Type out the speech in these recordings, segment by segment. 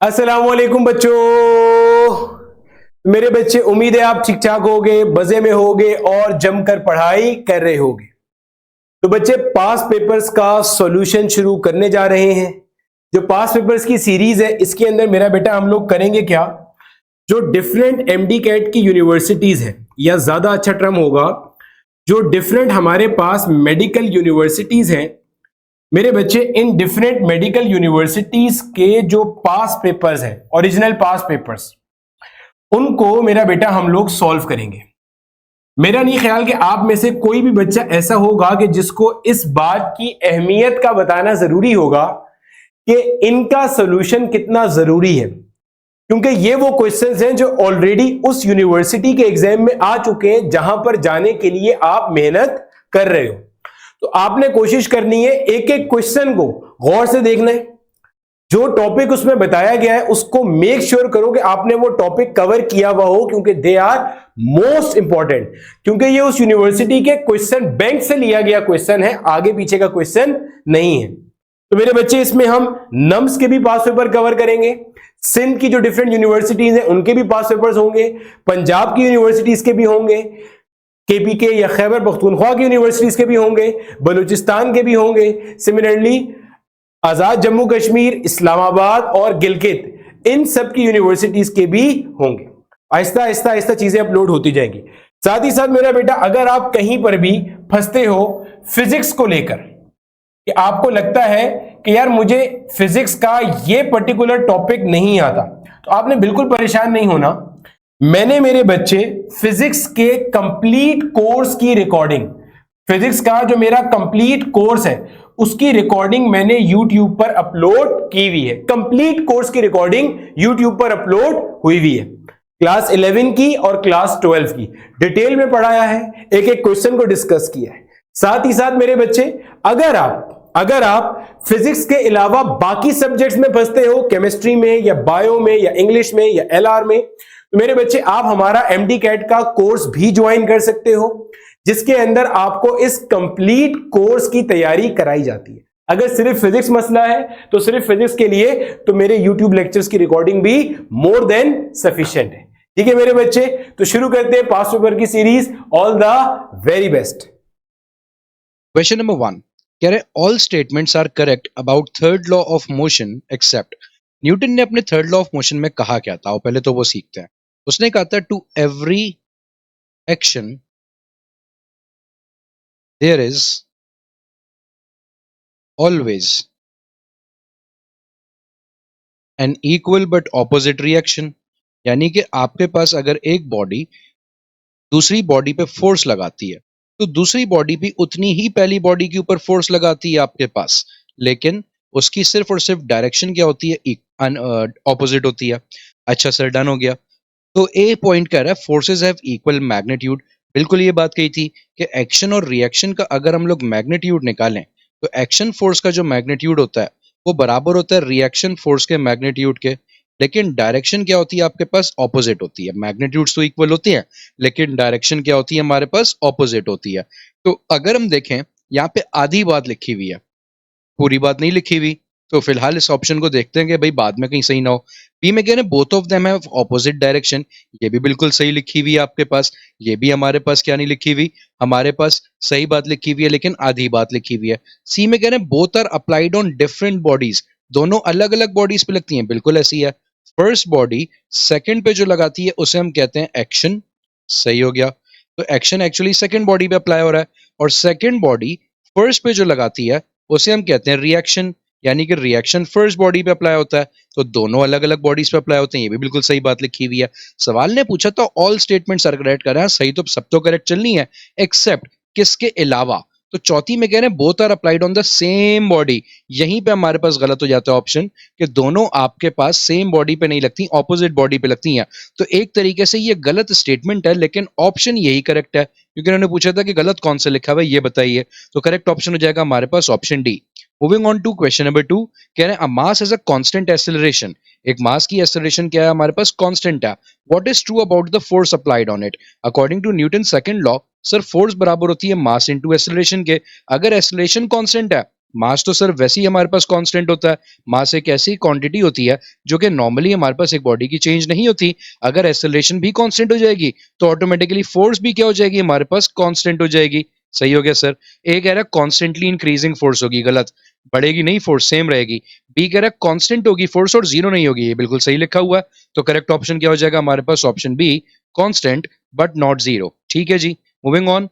अस्सलाम वालेकुम बच्चों। मेरे बच्चे, उम्मीद है आप ठीक ठाक होगे, मजे में होगे और जमकर पढ़ाई कर रहे होगे। तो बच्चे, पास पेपर्स का सॉल्यूशन शुरू करने जा रहे हैं। जो पास पेपर्स की सीरीज है, इसके अंदर मेरा बेटा हम लोग करेंगे क्या, जो डिफरेंट एमडी कैट की यूनिवर्सिटीज है, या ज्यादा अच्छा टर्म होगा, जो डिफरेंट हमारे पास मेडिकल यूनिवर्सिटीज हैं मेरे बच्चे, इन डिफरेंट मेडिकल यूनिवर्सिटीज के जो पास पेपर्स हैं, ओरिजिनल पास पेपर्स, उनको मेरा बेटा हम लोग सॉल्व करेंगे। मेरा नहीं ख्याल कि आप में से कोई भी बच्चा ऐसा होगा कि जिसको इस बात की अहमियत का बताना जरूरी होगा कि इनका सॉल्यूशन कितना जरूरी है, क्योंकि ये वो क्वेश्चंस हैं जो ऑलरेडी उस यूनिवर्सिटी के एग्जाम में आ चुके हैं जहां पर जाने के लिए आप मेहनत कर रहे हो। तो आपने कोशिश करनी है, एक एक क्वेश्चन को गौर से देखना है, जो टॉपिक उसमें बताया गया है उसको मेक श्योर करो कि आपने वो टॉपिक कवर किया हुआ हो, क्योंकि दे आर मोस्ट इंपॉर्टेंट। क्योंकि ये उस यूनिवर्सिटी के क्वेश्चन बैंक से लिया गया क्वेश्चन है, आगे पीछे का क्वेश्चन नहीं है। तो मेरे बच्चे, इसमें हम नम्स के भी पास पेपर कवर करेंगे, सिंध की जो डिफरेंट यूनिवर्सिटीज हैं उनके भी पास पेपर्स होंगे, पंजाब की यूनिवर्सिटीज के भी होंगे, केपीके या खैबर पख्तूनख्वा की यूनिवर्सिटीज के भी होंगे, बलूचिस्तान के भी होंगे, सिमिलरली आजाद जम्मू कश्मीर, इस्लामाबाद और गिलगित, इन सब की यूनिवर्सिटीज के भी होंगे। आहिस्ता आहिस्ता आहिस्ता चीजें अपलोड होती जाएंगी। साथ ही साथ मेरा बेटा, अगर आप कहीं पर भी फंसते हो फिजिक्स को लेकर, कि आपको लगता है कि यार मुझे फिजिक्स का ये पर्टिकुलर टॉपिक नहीं आता, तो आपने बिल्कुल परेशान नहीं होना। मैंने मेरे बच्चे फिजिक्स के कंप्लीट कोर्स की रिकॉर्डिंग, फिजिक्स का जो मेरा कंप्लीट कोर्स है उसकी रिकॉर्डिंग मैंने YouTube पर अपलोड की हुई है। कंप्लीट कोर्स की रिकॉर्डिंग YouTube पर अपलोड हुई हुई है, क्लास 11 की और क्लास 12 की, डिटेल में पढ़ाया है, एक एक क्वेश्चन को डिस्कस किया है। साथ ही साथ मेरे बच्चे, अगर आप फिजिक्स के अलावा बाकी सब्जेक्ट्स में फंसते हो, केमिस्ट्री में या बायो में या इंग्लिश में या LR में, तो मेरे बच्चे आप हमारा एमडी कैट का कोर्स भी ज्वाइन कर सकते हो, जिसके अंदर आपको इस कंप्लीट कोर्स की तैयारी कराई जाती है। अगर सिर्फ फिजिक्स मसला है तो सिर्फ फिजिक्स के लिए तो मेरे YouTube लेक्चर्स की रिकॉर्डिंग भी मोर देन सफिशिएंट है। ठीक है मेरे बच्चे, तो शुरू करते हैं पास पेपर की series. All the very best. Question number 1 कह रहे all statements are correct about third law of motion except. Newton ने अपने थर्ड लॉ ऑफ मोशन में कहा क्या था, पहले तो वो सीखते हैं। उसने कहा था to every action there is always an equal but opposite reaction. यानी कि आपके पास अगर एक बॉडी दूसरी बॉडी पे फोर्स लगाती है तो दूसरी बॉडी भी उतनी ही पहली बॉडी के ऊपर फोर्स लगाती है आपके पास, लेकिन उसकी सिर्फ और सिर्फ डायरेक्शन क्या होती है, ऑपोजिट होती है। अच्छा सर, डन हो गया। तो ए पॉइंट कह रहा है फोर्सेस हैव इक्वल मैग्नीट्यूड। बिल्कुल ये बात कही थी कि एक्शन और रिएक्शन का अगर हम लोग मैग्नीट्यूड निकालें तो एक्शन फोर्स का जो मैग्नीट्यूड होता है वो बराबर होता है रिएक्शन फोर्स के मैग्नीट्यूड के, लेकिन डायरेक्शन क्या होती है आपके पास, ऑपोजिट होती है। मैग्नीट्यूड्स तो इक्वल होते हैं लेकिन डायरेक्शन क्या होती है हमारे पास, ऑपोजिट होती है। तो अगर हम देखें यहाँ पे आधी बात लिखी हुई है, पूरी बात नहीं लिखी हुई, तो फिलहाल इस ऑप्शन को देखते हैं कि भाई बाद में कहीं सही ना हो। बी में कह रहे both of them have opposite direction, ये भी बिल्कुल सही लिखी हुई है आपके पास। ये भी हमारे पास क्या नहीं लिखी हुई, हमारे पास सही बात लिखी हुई है लेकिन आधी बात लिखी हुई है। सी में कह रहे हैं both are applied on different bodies, दोनों अलग अलग बॉडीज पे लगती हैं, बिल्कुल ऐसी है। फर्स्ट बॉडी सेकंड पे जो लगाती है उसे हम कहते हैं एक्शन, सही हो गया। तो एक्शन एक्चुअली सेकंड बॉडी पे अप्लाई हो रहा है, और सेकंड बॉडी फर्स्ट पे जो लगाती है उसे हम कहते हैं रिएक्शन, यानी कि रिएक्शन फर्स्ट बॉडी पे अप्लाई होता है। तो दोनों अलग अलग बॉडीज पे अप्लाई होते हैं, ये भी बिल्कुल सही बात लिखी हुई है। सवाल ने पूछा था ऑल स्टेटमेंट्स आर करेक्ट, कर रहे हैं सही, तो सब तो करेक्ट चलनी है, एक्सेप्ट किसके अलावा। तो चौथी में कह रहे हैं both are applied on the same body. यहीं पे हमारे पास गलत हो जाता है ऑप्शन, कि दोनों आपके पास सेम बॉडी पे नहीं लगती, ऑपोजिट बॉडी पे लगती हैं। तो एक तरीके से ये गलत स्टेटमेंट है, लेकिन ऑप्शन यही करेक्ट है, क्योंकि उन्होंने पूछा था कि गलत कौन सा लिखा हुआ है ये बताइए। तो करेक्ट ऑप्शन हो जाएगा हमारे पास option D. Moving on to question number 2, कह रहे हैं a mass has a constant acceleration. एक मास की एक्सेलरेशन क्या है हमारे पास, कांस्टेंट है। What is true about the force applied on it. According to Newton second law, sir force बराबर होती है मास इनटू एक्सेलरेशन के। अगर एक्सेलरेशन कांस्टेंट है मास तो सर वैसे ही हमारे पास कांस्टेंट होता है। मास एक ऐसी क्वांटिटी होती है जो कि नॉर्मली हमारे पास एक बॉडी की चेंज नहीं होती। अगर एक्सेलरेशन भी कांस्टेंट हो जाएगी तो ऑटोमेटिकली फोर्स भी क्या हो जाएगी, हमारे पास कांस्टेंट हो जाएगी। सही हो गया सर। ए कह रहा है कॉन्स्टेंटली इंक्रीजिंग फोर्स होगी, गलत, बढ़ेगी नहीं, फोर्स सेम रहेगी। बी कह रहा है कांस्टेंट होगी फोर्स और जीरो नहीं होगी, ये बिल्कुल सही लिखा हुआ है। तो करेक्ट ऑप्शन क्या हो जाएगा हमारे पास, option B, constant but not zero. ठीक है जी, मूविंग ऑन।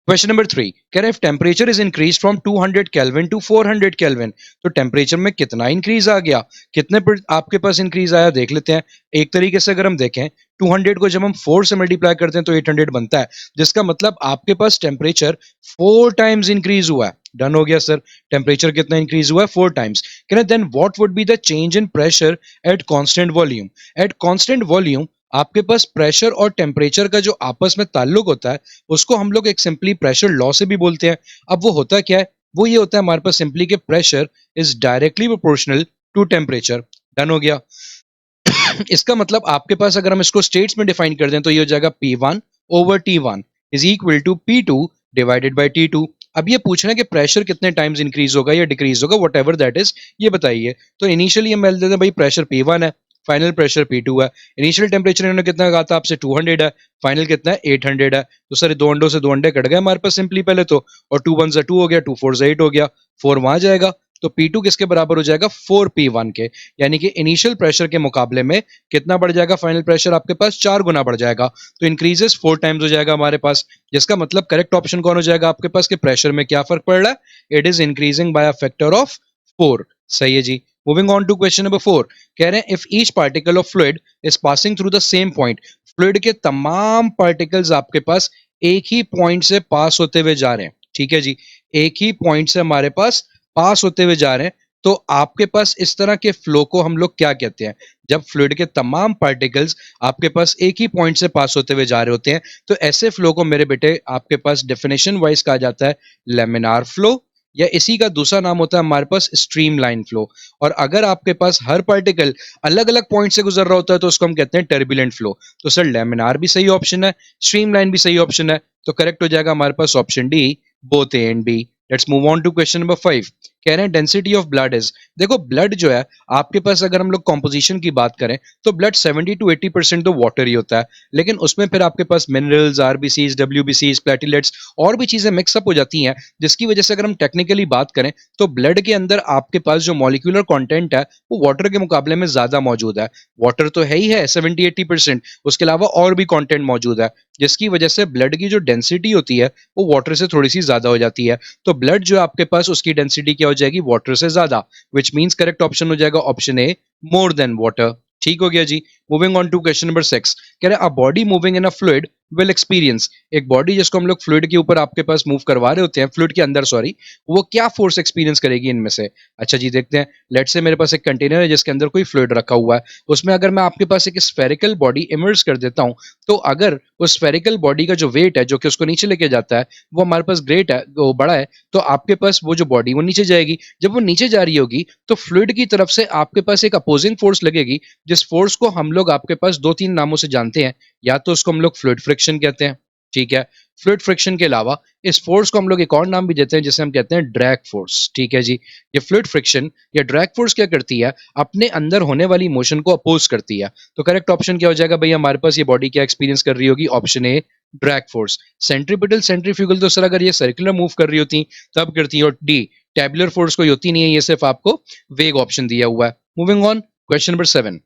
क्वेश्चन नंबर 3 कह रहे हैं, if temperature is increase from 200 kelvin to 400 kelvin, तो टेम्परेचर में कितना इंक्रीज आ गया, कितने पर आपके पास इंक्रीज आया, देख लेते हैं। एक तरीके से अगर हम देखें, 200 को जब हम 4 से मल्टीप्लाई करते हैं तो 800 बनता है, जिसका मतलब आपके पास टेम्परेचर 4 टाइम्स इंक्रीज हुआ है। डन हो गया सर। टेम्परेचर कितना इंक्रीज हुआ है, 4 टाइम्स। कह रहे हैं then what would be the change in pressure at constant volume. At constant volume आपके पास प्रेशर और टेम्परेचर का जो आपस में ताल्लुक होता है उसको हम लोग एक सिंपली प्रेशर लॉ से भी बोलते हैं। अब वो होता क्या है, वो ये होता है हमारे पास सिंपली कि pressure is directly proportional to temperature. Done हो गया। इसका मतलब आपके पास अगर हम इसको स्टेट्स में डिफाइन कर दें तो ये हो जाएगा P1 over T1 is equal to P2 divided by T2। अब ये पूछ रहे हैं कि प्रेशर कितने टाइम्स इंक्रीज होगा या डिक्रीज होगा, वट एवर दैट इज, ये बताइए। तो इनिशियली हम मान लेते हैं भाई प्रेशर P1 है, फाइनल प्रेशर P2 है। इनिशियल टेम्परेचर इन्होंने कितना कहा था आपसे, 200 है, फाइनल कितना है, 800 है। तो सर दो अंडों से दो अंडे कट गए हमारे पास सिंपली पहले तो, और 2 1 2 हो गया, 2 4 8 हो गया, 4 वहां जाएगा, तो P2 किसके बराबर हो जाएगा, 4P1 के। यानी कि इनिशियल प्रेशर के मुकाबले में कितना बढ़ जाएगा, फाइनल प्रेशर आपके पास 4 गुना बढ़ जाएगा, तो इंक्रीजेस 4 टाइम्स हो जाएगा हमारे पास। जिसका मतलब करेक्ट ऑप्शन कौन हो जाएगा आपके पास, कि प्रेशर में क्या फर्क पड़ रहा है, it is increasing by a factor of 4। सही है जी। Moving on to question number 4, कह रहे हैं if each particle of fluid is passing through the same point, fluid के तमाम पार्टिकल्स आपके पास एक ही पॉइंट से पास होते हुए जा रहे हैं। ठीक है जी, एक ही पॉइंट से हमारे पास पास होते हुए जा रहे हैं, तो आपके पास इस तरह के फ्लो को हम लोग क्या कहते हैं, जब फ्लूइड के तमाम पार्टिकल्स आपके पास एक ही पॉइंट से पास होते हुए जा रहे होते हैं, तो ऐसे फ्लो को मेरे बेटे आपके पास डेफिनेशन वाइज कहा जाता है लेमिनार फ्लो, या इसी का दूसरा नाम होता है हमारे पास स्ट्रीमलाइन फ्लो। और अगर आपके पास हर पार्टिकल अलग अलग पॉइंट से गुजर रहा होता है तो उसको हम कहते हैं टर्बुलेंट फ्लो। तो सर लेमिनार भी सही ऑप्शन है, स्ट्रीमलाइन भी सही ऑप्शन है, तो करेक्ट हो जाएगा हमारे पास option D, both A and B. Let's move on to question number 5, कह रहे हैं डेंसिटी ऑफ ब्लड इज, देखो ब्लड जो है आपके पास, अगर हम लोग कॉम्पोजिशन की बात करें तो ब्लड 70 to 80% तो वाटर ही होता है, लेकिन उसमें फिर आपके पास मिनरल्स, आरबीसीज, डब्ल्यूबीसीज, प्लेटलेट्स और भी चीजें मिक्सअप हो जाती हैं, जिसकी वजह से अगर हम टेक्निकली बात करें तो ब्लड के अंदर आपके पास जो मॉलिक्यूलर कंटेंट है वो वाटर के मुकाबले में ज्यादा मौजूद है। वाटर तो है ही है 70-80%, उसके अलावा और भी कंटेंट मौजूद है, जिसकी वजह से ब्लड की जो डेंसिटी होती है वो वाटर से थोड़ी सी ज्यादा हो जाती है। तो ब्लड जो आपके पास उसकी डेंसिटी क्या हो जाएगी, वाटर से ज्यादा, विच मींस करेक्ट ऑप्शन हो जाएगा option A, more than water. ठीक हो गया जी। Moving on to question number 6, कह रहे हैं a body moving in a fluid will experience, एक बॉडी जिसको हम लोग फ्लूइड के ऊपर आपके पास मूव करवा रहे होते हैं, फ्लूइड के अंदर सॉरी, वो क्या फोर्स एक्सपीरियंस करेगी इनमें से। अच्छा जी देखते हैं। लेट्स से मेरे पास एक कंटेनर है जिसके अंदर कोई फ्लूइड रखा हुआ है, उसमें अगर मैं आपके पास एक स्फेरिकल बॉडी इमर्स कर देता हूं, तो अगर उस स्फेरिकल बॉडी का जो वेट है जो कि उसको नीचे लेके जाता है वो हमारे पास ग्रेट है, वो बड़ा है, तो आपके पास वो जो बॉडी वो नीचे जाएगी। जब वो नीचे जा रही होगी तो फ्लूइड की तरफ से आपके पास एक अपोजिंग फोर्स लगेगी, जिस फोर्स को हम लोग आपके पास 2-3 नामों से जानते हैं। या तो उसको हम लोग फ्लूइड फ्रिक्शन कहते हैं, ठीक है, फ्लूइड फ्रिक्शन के अलावा इस फोर्स को हम लोग एक और नाम भी देते हैं जिसे हम कहते हैं ड्रैग फोर्स। ठीक है जी। ये फ्लूइड फ्रिक्शन या ड्रैग फोर्स क्या करती है, अपने अंदर होने वाली मोशन को अपोज करती है। तो करेक्ट ऑप्शन क्या हो जाएगा भैया हमारे पास, ये बॉडी क्या एक्सपीरियंस कर रही होगी, option A, drag force. Centripetal centrifugal तो सर अगर ये सर्कुलर मूव कर रही होती तब करती है, और डी टेबुलर फोर्स कोई होती नहीं है, ये सिर्फ आपको वेग ऑप्शन दिया हुआ है। मूविंग ऑन क्वेश्चन नंबर 7,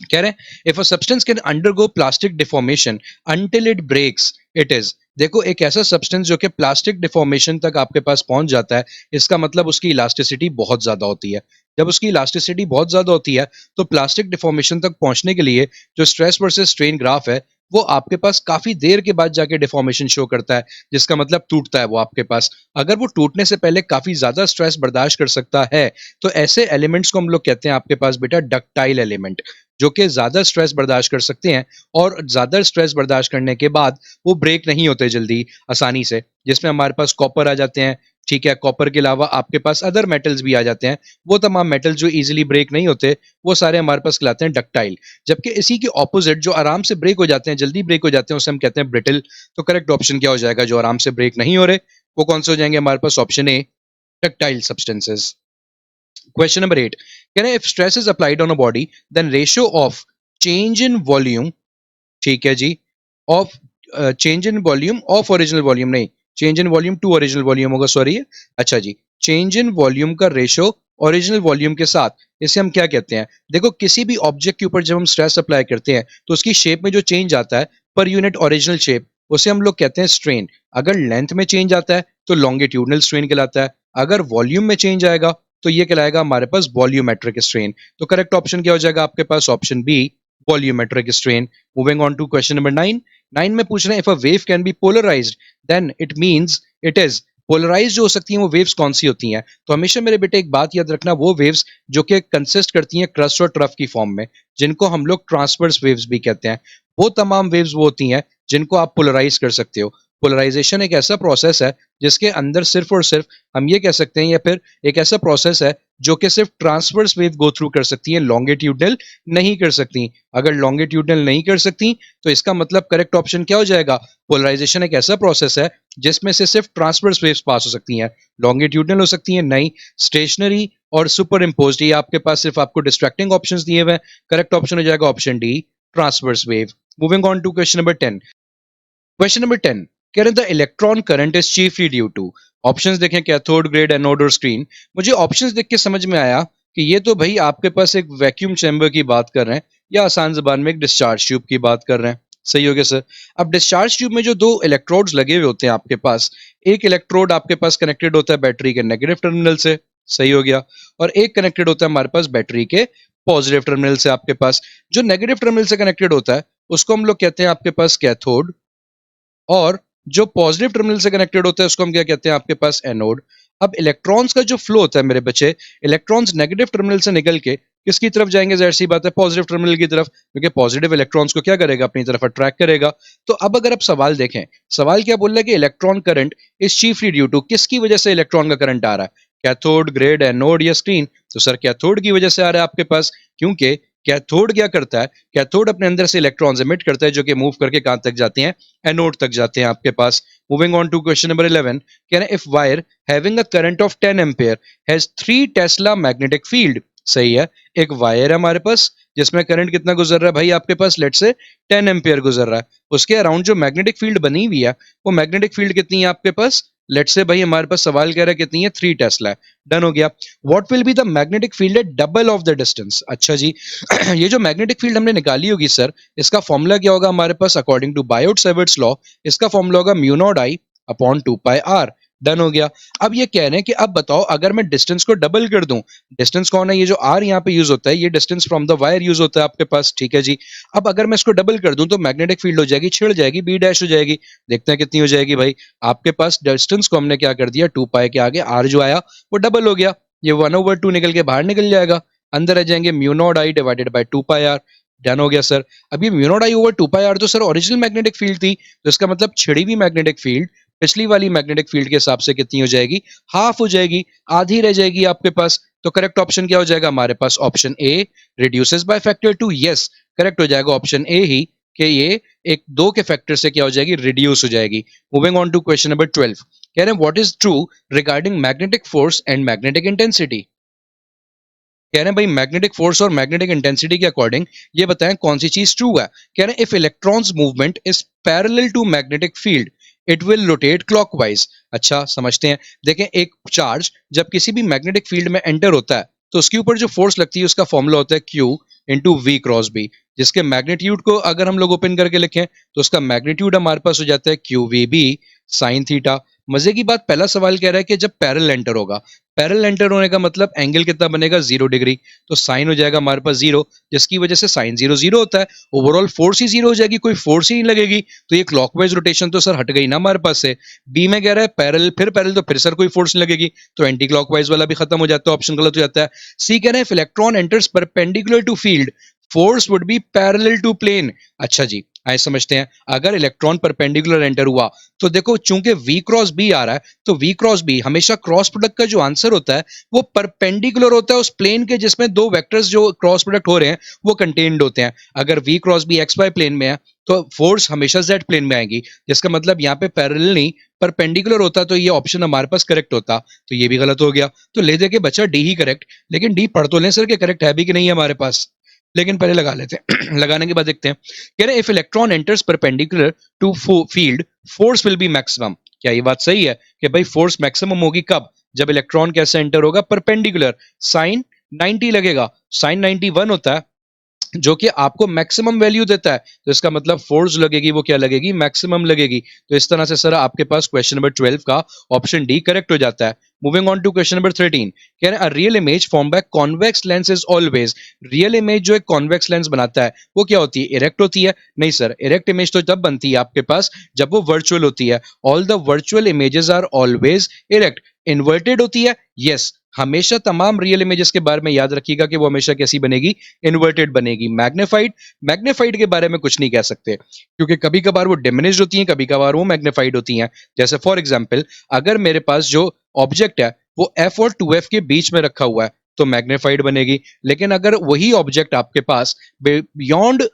कह रहे हैं if a substance can undergo plastic deformation until it breaks it is, देखो एक ऐसा सब्सटेंस जो कि प्लास्टिक डिफॉर्मेशन तक आपके पास पहुंच जाता है, इसका मतलब उसकी इलास्टिसिटी बहुत ज्यादा होती है। जब उसकी इलास्टिसिटी बहुत ज्यादा होती है तो प्लास्टिक डिफॉर्मेशन तक पहुंचने के लिए जो स्ट्रेस वर्सेस स्ट्रेन ग्राफ है वो आपके पास काफी देर के बाद जाके डिफॉर्मेशन शो करता है, जिसका मतलब टूटता है वो आपके पास। अगर वो टूटने से पहले काफी ज्यादा स्ट्रेस बर्दाश्त कर सकता है तो ऐसे एलिमेंट्स को हम लोग कहते हैं आपके पास बेटा डक्टाइल एलिमेंट, जो कि ज्यादा स्ट्रेस बर्दाश्त कर सकते हैं, और ज्यादा स्ट्रेस बर्दाश्त करने के बाद वो ब्रेक नहीं होते जल्दी आसानी से, जिसमें हमारे पास कॉपर आ जाते हैं। ठीक है, कॉपर के अलावा आपके पास अदर मेटल्स भी आ जाते हैं, वो तमाम मेटल्स जो इजीली ब्रेक नहीं होते वो सारे हमारे पास कहलाते हैं डक्टाइल। जबकि इसी के ऑपोजिट जो आराम से ब्रेक हो जाते हैं, जल्दी ब्रेक हो जाते हैं, उसे हम कहते हैं ब्रिटल। तो करेक्ट ऑप्शन क्या हो जाएगा, जो आराम से ब्रेक नहीं हो रहे, वो कौन से हो जाएंगे हमारे पास? Option A, tactile substances. Question number 8. Can I, if stress is applied on a body, then ratio of change in volume, ठीक है जी, of change in volume of original volume, नहीं, change in volume to original volume होगा, sorry. अच्छा जी, change in volume का ratio original volume के साथ, इसे हम क्या कहते हैं? देखो, किसी भी ऑब्जेक्ट के ऊपर जब हम स्ट्रेस अप्लाई करते हैं तो उसकी शेप में जो चेंज आता है पर यूनिट ओरिजिनल शेप, उसे हम लोग कहते हैं स्ट्रेन। अगर लेंथ में चेंज आता है तो लॉन्गिट्यूडनल स्ट्रेन कहलाता है, अगर वॉल्यूम में चेंज आएगा तो ये कहलाएगा हमारे पास वॉल्यूमेट्रिक स्ट्रेन। तो करेक्ट ऑप्शन क्या हो जाएगा आपके पास? Option B, volumetric strain. Moving on to question number 9। 9 में पूछ रहे हैं, if a wave can be polarized then it means it is polarize. जो हो सकती हैं वो वेव्स कौन सी होती हैं? तो हमेशा मेरे बेटे एक बात याद रखना, वो वेव्स जो कि कंसिस्ट करती हैं क्रस्ट और ट्रफ की फॉर्म में, जिनको हम लोग ट्रांसवर्स वेव्स भी कहते हैं, वो तमाम वेव्स वो होती हैं जिनको आप पोलराइज कर सकते हो। पोलराइजेशन एक ऐसा प्रोसेस है जिसके अंदर सिर्फ और सिर्फ हम ये कह सकते हैं, या फिर एक ऐसा प्रोसेस है जो कि सिर्फ ट्रांसवर्स वेव गो थ्रू कर सकती है, लॉन्गिट्यूडनल नहीं कर सकती। अगर लॉन्गिट्यूडनल नहीं कर सकती तो इसका मतलब करेक्ट ऑप्शन क्या हो जाएगा? पोलराइजेशन एक ऐसा प्रोसेस है जिसमें से सिर्फ ट्रांसवर्स वेव्स पास हो सकती हैं, लॉन्गिट्यूडनल हो सकती हैं नहीं, स्टेशनरी और सुपर इम्पोज्ड, ये आपके पास सिर्फ आपको डिस्ट्रैक्टिंग ऑप्शंस दिए हुए हैं। करेक्ट ऑप्शन हो जाएगा option D, transverse wave. Moving on to question number 10। Question number 10, कह रहे the electron current is chiefly due to. Options देखें, कैथोड, ग्रेड, एनोड और स्क्रीन। मुझे ऑप्शंस देख के समझ में आया कि ये तो भाई आपके पास एक वैक्यूम चैम्बर की बात कर रहे हैं, या आसान जबान में एक डिस्चार्ज ट्यूब की बात कर रहे हैं। सही हो गया सर। अब डिस्चार्ज ट्यूब में जो दो इलेक्ट्रोड्स लगे हुए होते हैं आपके पास, एक इलेक्ट्रोड आपके पास कनेक्टेड होता है बैटरी के नेगेटिव टर्मिनल से, सही हो गया, और एक कनेक्टेड होता है हमारे पास बैटरी के पॉजिटिव टर्मिनल से। आपके पास जो नेगेटिव टर्मिनल से कनेक्टेड होता है उसको हम लोग कहते हैं आपके पास कैथोड, और जो पॉजिटिव टर्मिनल से कनेक्टेड होता है उसको हम क्या कहते हैं आपके पास? एनोड। अब इलेक्ट्रॉन्स का जो फ्लो होता है मेरे बच्चे, इलेक्ट्रॉन्स नेगेटिव टर्मिनल से निकल के किसकी तरफ जाएंगे? जाहिर सी बात है पॉजिटिव टर्मिनल की तरफ, क्योंकि पॉजिटिव इलेक्ट्रॉन्स को क्या करेगा? अपनी तरफ अट्रैक्ट करेगा। तो अब अगर आप सवाल देखें, सवाल क्या बोल रहा है कि electron current is chiefly due to, किसकी वजह से इलेक्ट्रॉन का करंट आ रहा है? कैथोड, ग्रेड, एनोड या स्क्रीन? तो सर कैथोड की वजह से आ रहा है आपके पास, क्योंकि कैथोड क्या करता है? कैथोड अपने अंदर से इलेक्ट्रॉन्स एमिट करता है जो कि मूव करके कहां तक जाते हैं? एनोड तक जाते हैं आपके पास। Moving on to question number 11, कह रहे हैं if wire having a current of 10 ampere has 3 tesla magnetic field. सही है, एक वायर है हमारे पास जिसमें करंट कितना गुजर रहा है भाई आपके पास? लेट से 10 एम्पेयर गुजर रहा है, उसके अराउंड जो मैग्नेटिक फील्ड बनी हुई है वो मैग्नेटिक फील्ड कितनी है आपके पास? लेट से भाई हमारे पास सवाल कह रहा है कितनी है? 3 टेस्ला है। डन हो गया। What will be the magnetic field at double of the distance? अच्छा जी, ये जो मैग्नेटिक फील्ड हमने निकाली होगी सर, इसका फॉर्मूला क्या होगा हमारे पास? अकॉर्डिंग टू बायोट-सेवर्ट्स लॉ इसका फॉर्मूला होगा mu naught I upon 2 pi R. Done हो गया। अब ये कह रहे हैं कि अब बताओ अगर मैं डिस्टेंस को डबल कर दूं, डिस्टेंस कौन है? ये जो आर यहाँ पे यूज होता है, ये distance from the wire use होता है आपके पास, ठीक है जी। अब अगर मैं इसको डबल कर दूं तो मैग्नेटिक फील्ड हो जाएगी, छिड़ जाएगी, बी डैश हो जाएगी। देखते हैं कितनी हो जाएगी भाई। आपके पास डिस्टेंस को हमने क्या कर दिया? 2 पाई के आगे आर जो आया वो डबल हो गया, ये 1/2 निकल के बाहर निकल जाएगा, अंदर आ जाएंगे mu naught I divided by 2 pi R. Done हो गया सर। अब ये mu naught I over 2 pi R तो सर ओरिजिनल मैग्नेटिक फील्ड थी, तो इसका मतलब छिड़ी हुई मैग्नेटिक फील्ड पिछली वाली मैग्नेटिक फील्ड के हिसाब से कितनी हो जाएगी? हाफ हो जाएगी, आधी रह जाएगी आपके पास। तो करेक्ट ऑप्शन क्या हो जाएगा हमारे पास? Option A, reduces by factor 2। Yes, correct हो जाएगा ऑप्शन ए ही, कि ये एक 2 के फैक्टर से क्या हो जाएगी? रिड्यूस हो जाएगी। Moving on to question number 12, कह रहे हैं what is true regarding magnetic force and magnetic intensity. कह रहे हैं भाई मैग्नेटिक फोर्स और मैग्नेटिक इंटेंसिटी के अकॉर्डिंग ये बताएं कौन सी चीज ट्रू है। कह रहे हैं if electrons movement is parallel to magnetic field it will rotate clockwise. अच्छा समझते हैं। देखें, एक चार्ज जब किसी भी मैग्नेटिक फील्ड में एंटर होता है तो उसके ऊपर जो फोर्स लगती है उसका फॉर्मूला होता है Q into V cross B, जिसके मैग्नीट्यूड को अगर हम लोग ओपन करके लिखें तो उसका मैग्नीट्यूड हमारे पास हो जाता है QVB साइन थीटा। मजे की बात, पहला सवाल कह रहा है कि जब पैरेलल एंटर होगा, पैरेलल एंटर होने का मतलब एंगल कितना बनेगा? 0 डिग्री, तो साइन हो जाएगा हमारे पास 0, जिसकी वजह से साइन 0 0 होता है, ओवरऑल फोर्स ही 0 हो जाएगी, कोई फोर्स ही नहीं लगेगी। तो ये क्लॉकवाइज रोटेशन तो सर हट गई ना हमारे पास से। बी में कह रहा है पैरेलल, फिर पैरेलल तो फिर सर कोई फोर्स नहीं लगेगी, तो एंटी क्लॉकवाइज वाला भी खत्म हो जाता है, ऑप्शन गलत हो जाता है। सी कह रहे हैं if electron enters perpendicular to field force would be parallel to plane. अच्छा जी, आए समझते हैं। अगर इलेक्ट्रॉन परपेंडिकुलर एंटर हुआ तो देखो चूंकि v क्रॉस बी आ रहा है तो v क्रॉस बी हमेशा क्रॉस प्रोडक्ट का जो आंसर होता है वो परपेंडिकुलर होता है उस प्लेन के जिसमें दो वेक्टर्स जो क्रॉस प्रोडक्ट हो रहे हैं वो कंटेन्ड होते हैं। अगर v cross B X Y plane में है तो फोर्स हमेशा z प्लेन में आएगी, जिसका मतलब यहाँ पे पैरेलल नहीं परपेंडिकुलर होता तो ये ऑप्शन हमारे पास करेक्ट होता। तो ये भी गलत हो गया, तो ले दे के बचा डी ही करेक्ट। लेकिन डी पढ़ तो लें सर के करेक्ट है भी कि नहीं है हमारे पास, लेकिन पहले लगा लेते हैं लगाने के बाद देखते हैं। कह रहे if electron enters perpendicular to field force will be maximum. क्या ये बात सही है कि भाई फोर्स मैक्सिमम होगी कब? जब इलेक्ट्रॉन कैसे एंटर होगा? परपेंडिकुलर। साइन 90 लगेगा, साइन 91 होता है जो कि आपको मैक्सिमम वैल्यू देता है, तो इसका मतलब फोर्स लगेगी वो क्या लगेगी? मैक्सिमम लगेगी। तो इस तरह से सर आपके पास क्वेश्चन नंबर 12 का ऑप्शन डी करेक्ट हो जाता है। Moving on to question number 13, कह रहे हैं a real image form by convex lens is always. Real image जो एक कॉन्वेक्स लेंस बनाता है वो क्या होती है? इरेक्ट होती है? नहीं सर, इरेक्ट इमेज तो तब बनती है आपके पास जब वो वर्चुअल होती है। All the virtual images are always erect. Inverted होती है? यस, हमेशा तमाम रियल इमेजेस के बारे में याद रखिएगा कि वो हमेशा कैसी बनेगी? इन्वर्टेड बनेगी। मैग्नीफाइड, मैग्नीफाइड के बारे में कुछ नहीं कह सकते क्योंकि कभी कभार वो डिमिनिश्ड होती हैं, कभी कभार वो मैग्नीफाइड होती हैं। जैसे फॉर एग्जांपल अगर मेरे पास जो ऑब्जेक्ट है वो f और 2f के बीच में रखा हुआ है तो मैग्नीफाइड बनेगी। लेकिन अगर वही ऑब्जेक्ट आपके पास बियॉन्ड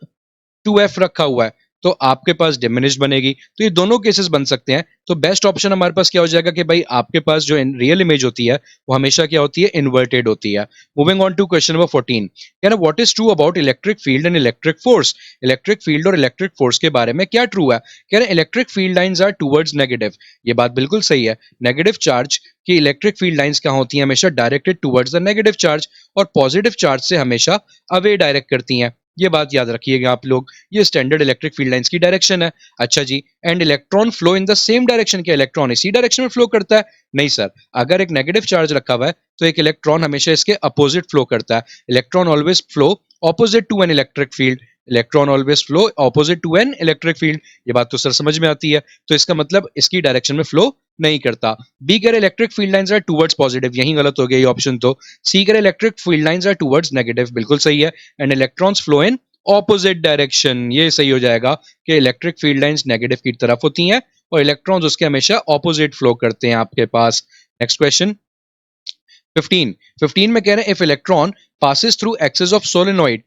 2f रखा हुआ है तो आपके पास डिमिनिश्ड बनेगी। तो ये दोनों केसेस बन सकते हैं। तो बेस्ट ऑप्शन हमारे पास क्या हो जाएगा कि भाई आपके पास जो रियल इमेज होती है वो हमेशा क्या होती है? इन्वर्टेड होती है। Moving on to question number 14, कह रहा what is true about electric field and electric force. Electric field और इलेक्ट्रिक फोर्स के बारे में क्या ट्रू है? कह रहे electric field lines are towards negative. ये बात बिल्कुल सही है। नेगेटिव चार्ज की इलेक्ट्रिक फील्ड लाइंस क्या होती हैं? हमेशा directed towards the negative charge, और पॉजिटिव चार्ज से हमेशा अवे डायरेक्ट करती हैं। ये बात याद रखिएगा आप लोग, ये स्टैंडर्ड इलेक्ट्रिक फील्ड लाइंस की डायरेक्शन है। अच्छा जी, and electron flow in the same direction. क्या इलेक्ट्रॉन इसी डायरेक्शन में फ्लो करता है? नहीं सर, अगर एक नेगेटिव चार्ज रखा हुआ है तो एक इलेक्ट्रॉन हमेशा इसके अपोजिट फ्लो करता है। Electron always flow opposite to an electric field. Electron always flow opposite to an electric field. ये बात तो सर समझ में आती है, तो इसका मतलब इसकी डायरेक्शन में फ्लो नहीं करता। बी कह रहे electric field lines are towards positive, यही गलत हो गया ये ऑप्शन तो। सी कह रहे electric field lines are towards negative, बिल्कुल सही है। And electrons flow in opposite direction, ये सही हो जाएगा कि इलेक्ट्रिक फील्ड लाइंस नेगेटिव की तरफ होती हैं और इलेक्ट्रॉन्स उसके हमेशा ऑपोजिट फ्लो करते हैं आपके पास। नेक्स्ट क्वेश्चन 15 में कह रहे हैं if electron passes through axis of solenoid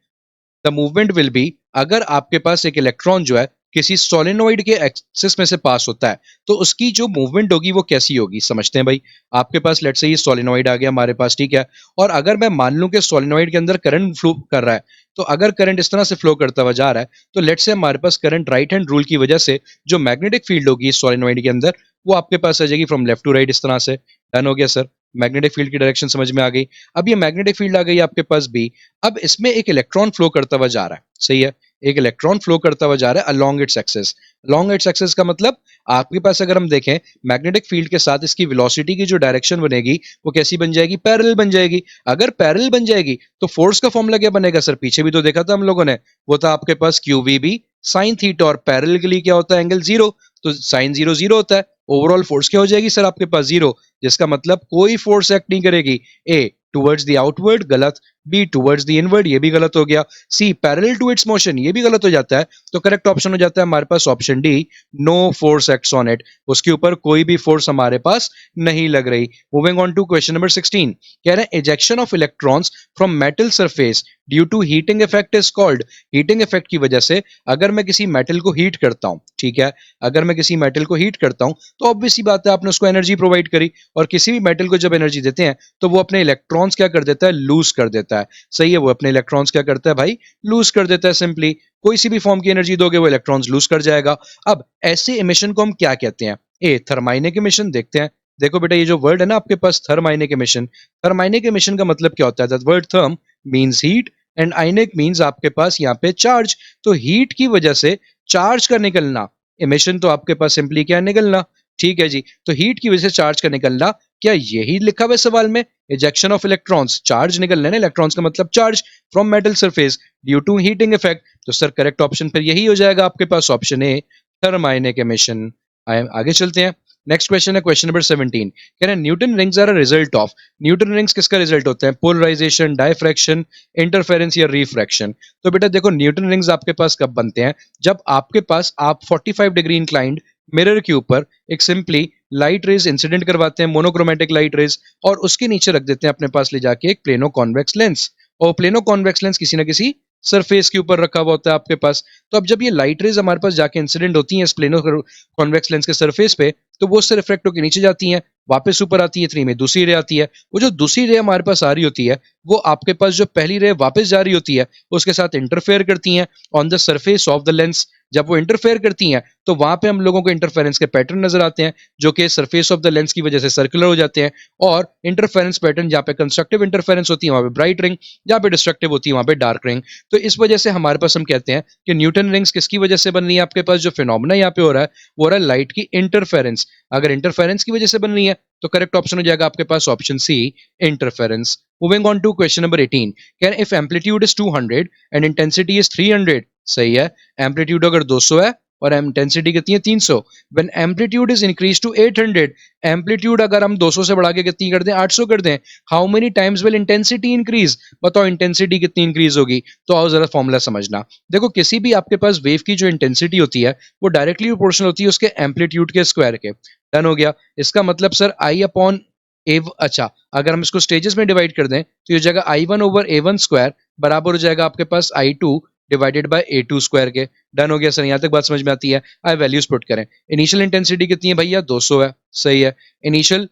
the movement will be. अगर आपके पास एक इलेक्ट्रॉन जो है किसी सोलेनॉइड के एक्सिस में से पास होता है तो उसकी जो मूवमेंट होगी वो कैसी होगी? समझते हैं भाई। आपके पास लेट्स से ये सोलेनॉइड आ गया हमारे पास, ठीक है, और अगर मैं मान लूं कि सोलेनॉइड के अंदर करंट फ्लो कर रहा है, तो अगर करंट इस तरह से फ्लो करता हुआ जा रहा है तो लेट्स से हमारे पास करंट राइट हैंड रूल की वजह से जो मैग्नेटिक फील्ड होगी सोलेनॉइड के अंदर वो आपके पास आ जाएगी फ्रॉम लेफ्ट टू राइट, इस तरह से। डन हो गया सर, मैग्नेटिक फील्ड की डायरेक्शन समझ में आ गई। अब ये मैग्नेटिक फील्ड आ गई आपके पास बी। अब इसमें एक इलेक्ट्रॉन फ्लो करता हुआ जा रहा है, सही है, एक इलेक्ट्रॉन फ्लो करता हुआ जा रहा है along its axis. Along its axis का मतलब आपके पास अगर हम देखें मैग्नेटिक फील्ड के साथ इसकी वेलोसिटी की जो डायरेक्शन बनेगी वो कैसी बन जाएगी? पैरेलल बन जाएगी। अगर पैरेलल बन जाएगी तो फोर्स का फॉर्मूला क्या बनेगा सर? पीछे भी तो देखा था हम लोगों ने, वो था आपके पास QVB साइन थीटा, और पैरेलल के लिए क्या होता है? एंगल जीरो, तो साइन जीरो जीरो होता है। ओवरऑल फोर्स क्या हो जाएगी सर आपके पास? जीरो, जिसका मतलब कोई फोर्स एक्ट नहीं करेगी। ए टुवर्ड्स द आउटवर्ड, गलत। बी टुवर्ड्स द इनवर्ड, ये भी गलत हो गया। C parallel to its motion, ये भी गलत हो जाता है। तो करेक्ट ऑप्शन हो जाता है हमारे पास option D, no force acts on it. उसके ऊपर कोई भी फोर्स हमारे पास नहीं लग रही। Moving on to question number 16, कह रहे हैं ejection of electrons from metal surface due to heating effect is called. Heating effect की वजह से अगर मैं किसी मेटल को हीट करता हूं, ठीक है, अगर मैं किसी मेटल को हीट करता हूं तो ऑब्वियस सी बात है आपने उसको एनर्जी प्रोवाइड करी, और किसी भी मेटल को जब एनर्जी देते हैं तो वो अपने इलेक्ट्रॉन्स क्या कर देता है? लूज कर देता है। सही है, वो अपने इलेक्ट्रॉन्स क्या करता है भाई? लूज कर देता है। सिंपली कोई सी भी फॉर्म की एनर्जी दोगे वो इलेक्ट्रॉन्स लूज कर जाएगा। अब ऐसे इमिशन को हम क्या कहते हैं? ए थर्माइनिक इमिशन। देखते हैं, देखो बेटा ये जो वर्ड है ना आपके पास थर्माइनिक इमिशन, थर्माइनिक इमिशन का मतलब क्या होता है? That word therm means heat and ionic means आपके पास यहाँ पे चार्ज। तो हीट की वजह से चार्ज का निकलना, इमिशन तो आपके पास सिंपली क्या निकलना, ठीक है जी। तो हीट की वजह से चार्ज का निकलना, क्या यही लिखा हुआ है सवाल में? इजेक्शन ऑफ इलेक्ट्रॉन्स, चार्ज निकलना है ना, इलेक्ट्रॉन्स का मतलब charge from metal surface due to heating effect. तो सर करेक्ट ऑप्शन फिर यही हो जाएगा आपके पास ऑप्शन ए, थर्माइनिक इमिशन। आगे चलते हैं नेक्स्ट क्वेश्चन है क्वेश्चन नंबर 17, कह रहे हैं Newton rings are a result of, Newton rings किसका रिजल्ट होते हैं? पोलराइजेशन, डायफ्रैक्शन, इंटरफेरेंस या रिफ्रैक्शन। तो बेटा देखो न्यूटन रिंग्स आपके पास कब बनते हैं? जब आपके पास आप 45 डिग्री इंक्लाइंड मिरर के ऊपर एक सिंपली लाइट रेज इंसिडेंट करवाते हैं, मोनोक्रोमेटिक लाइट रेज, और उसके नीचे रख देते हैं अपने पास ले जाके एक प्लेनो कॉन्वेक्स लेंस, और प्लेनो कॉन्वेक्स लेंस किसी ना किसी सरफेस के ऊपर रखा हुआ होता है आपके पास। तो अब जब ये लाइट रेज हमारे पास जाके इंसिडेंट होती हैं इस प्लेनो कॉन्वेक्स लेंस के सरफेस पे, तो वो उससे रिफ्लेक्ट होकर नीचे जाती हैं, वापस ऊपर आती है, 3 में दूसरी रे आती है। वो जो दूसरी रे हमारे पास आ रही होती है, वो आपके पास जो पहली रे वापस जा रही होती है उसके साथ इंटरफेयर करती हैं on the surface of the lens. जब वो इंटरफेयर करती हैं तो वहां पे हम लोगों को इंटरफेरेंस के पैटर्न नजर आते हैं, जो कि सरफेस ऑफ द लेंस की वजह से सर्कुलर हो जाते हैं। और इंटरफेरेंस पैटर्न जहाँ पे कंस्ट्रक्टिव इंटरफेरेंस होती है वहां पे ब्राइट रिंग, जहाँ पे डिस्ट्रक्टिव होती है वहां पे डार्क रिंग। तो इस वजह से हमारे पास हम कहते हैं कि न्यूटन रिंग्स किसकी वजह से बन रही है? आपके पास जो फिनोमेना यहाँ पे हो रहा है वो हो रहा है लाइट की इंटरफेरेंस। अगर इंटरफेरेंस की वजह से बन रही है तो करेक्ट ऑप्शन हो जाएगा आपके पास option C, interference. Moving on to question number 18, can if amplitude is 200 and intensity is 300, सही है, एम्पलीट्यूड अगर 200 है और इंटेंसिटी कितनी है 300, when amplitude is increase to 800, amplitude अगर हम 200 से बढ़ा के कितनी कर दें, 800 कर दें, how many times will intensity increase, बताओ इंटेंसिटी कितनी इंक्रीज होगी? तो आओ जरा फॉर्मूला समझना। देखो किसी भी आपके पास वेव की जो इंटेंसिटी होती है वो डायरेक्टली प्रोपोर्शनल होती है उसके एम्पलीट्यूड के स्क्वायर के। डन हो गया। इसका मतलब सर आई अपॉन ए, अच्छा अगर हम इसको स्टेजेस में डिवाइड कर दें तो ये हो जाएगा I1 ओवर A1 स्क्वायर बराबर हो जाएगा आपके पास I2 divided by A2 square के। डन हो गया सर, यहां तक बात समझ में आती है। आई वैल्यूज पुट करें। इनिशियल इंटेंसिटी कितनी है भैया? 200 है, सही है। इनिशियल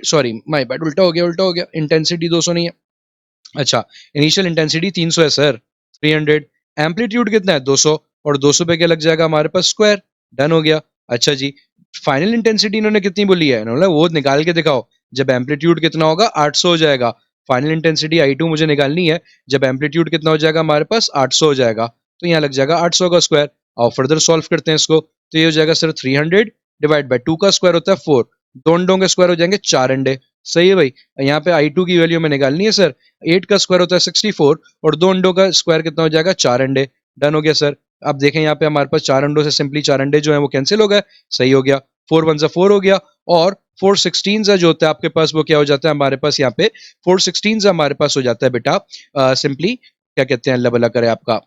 सॉरी माय बैड, उल्टा हो गया, इंटेंसिटी 200 नहीं है, अच्छा इनिशियल इंटेंसिटी 300 है सर, 300। एम्पलीट्यूड कितना है? 200, और 200 पे क्या लग जाएगा हमारे पास? स्क्वायर। डन हो गया। अच्छा जी, फाइनल इंटेंसिटी इन्होंने कितनी बोली है? इन्होंने वो निकाल के दिखाओ। जब एम्पलीट्यूड कितना होगा 800 हो जाएगा। फाइनल इंटेंसिटी I2 मुझे निकालनी है, जब एम्पलीट्यूड कितना हो जाएगा हमारे पास? 800 हो जाएगा, तो यहाँ लग जाएगा 800 का स्क्वायर। और फर्दर सॉल्व करते हैं इसको, तो ये हो जाएगा सर 300 डिवाइड बाय 2 का स्क्वायर होता है 4, दो अंडों के स्क्वायर हो जाएंगे 4 अंडे, सही है भाई। यहाँ पे I2 की वैल्यू में निकालनी है सर, 8 का स्क्वायर होता है 64, और दो अंडों का स्क्वायर कितना हो जाएगा? 4 अंडे। डन हो गया सर। अब देखें यहाँ पे हमारे पास 4 अंडों से सिंपली 4 अंडे जो है वो कैंसिल हो गए, सही हो गया। 4 1 जा 4 हो गया, और 4 16 जो होता है आपके पास वो क्या हो जाता है हमारे पास? यहाँ पे 4 16 हमारे पास हो जाता है बेटा सिंपली क्या कहते हैं, अल्लाह भला करे आपका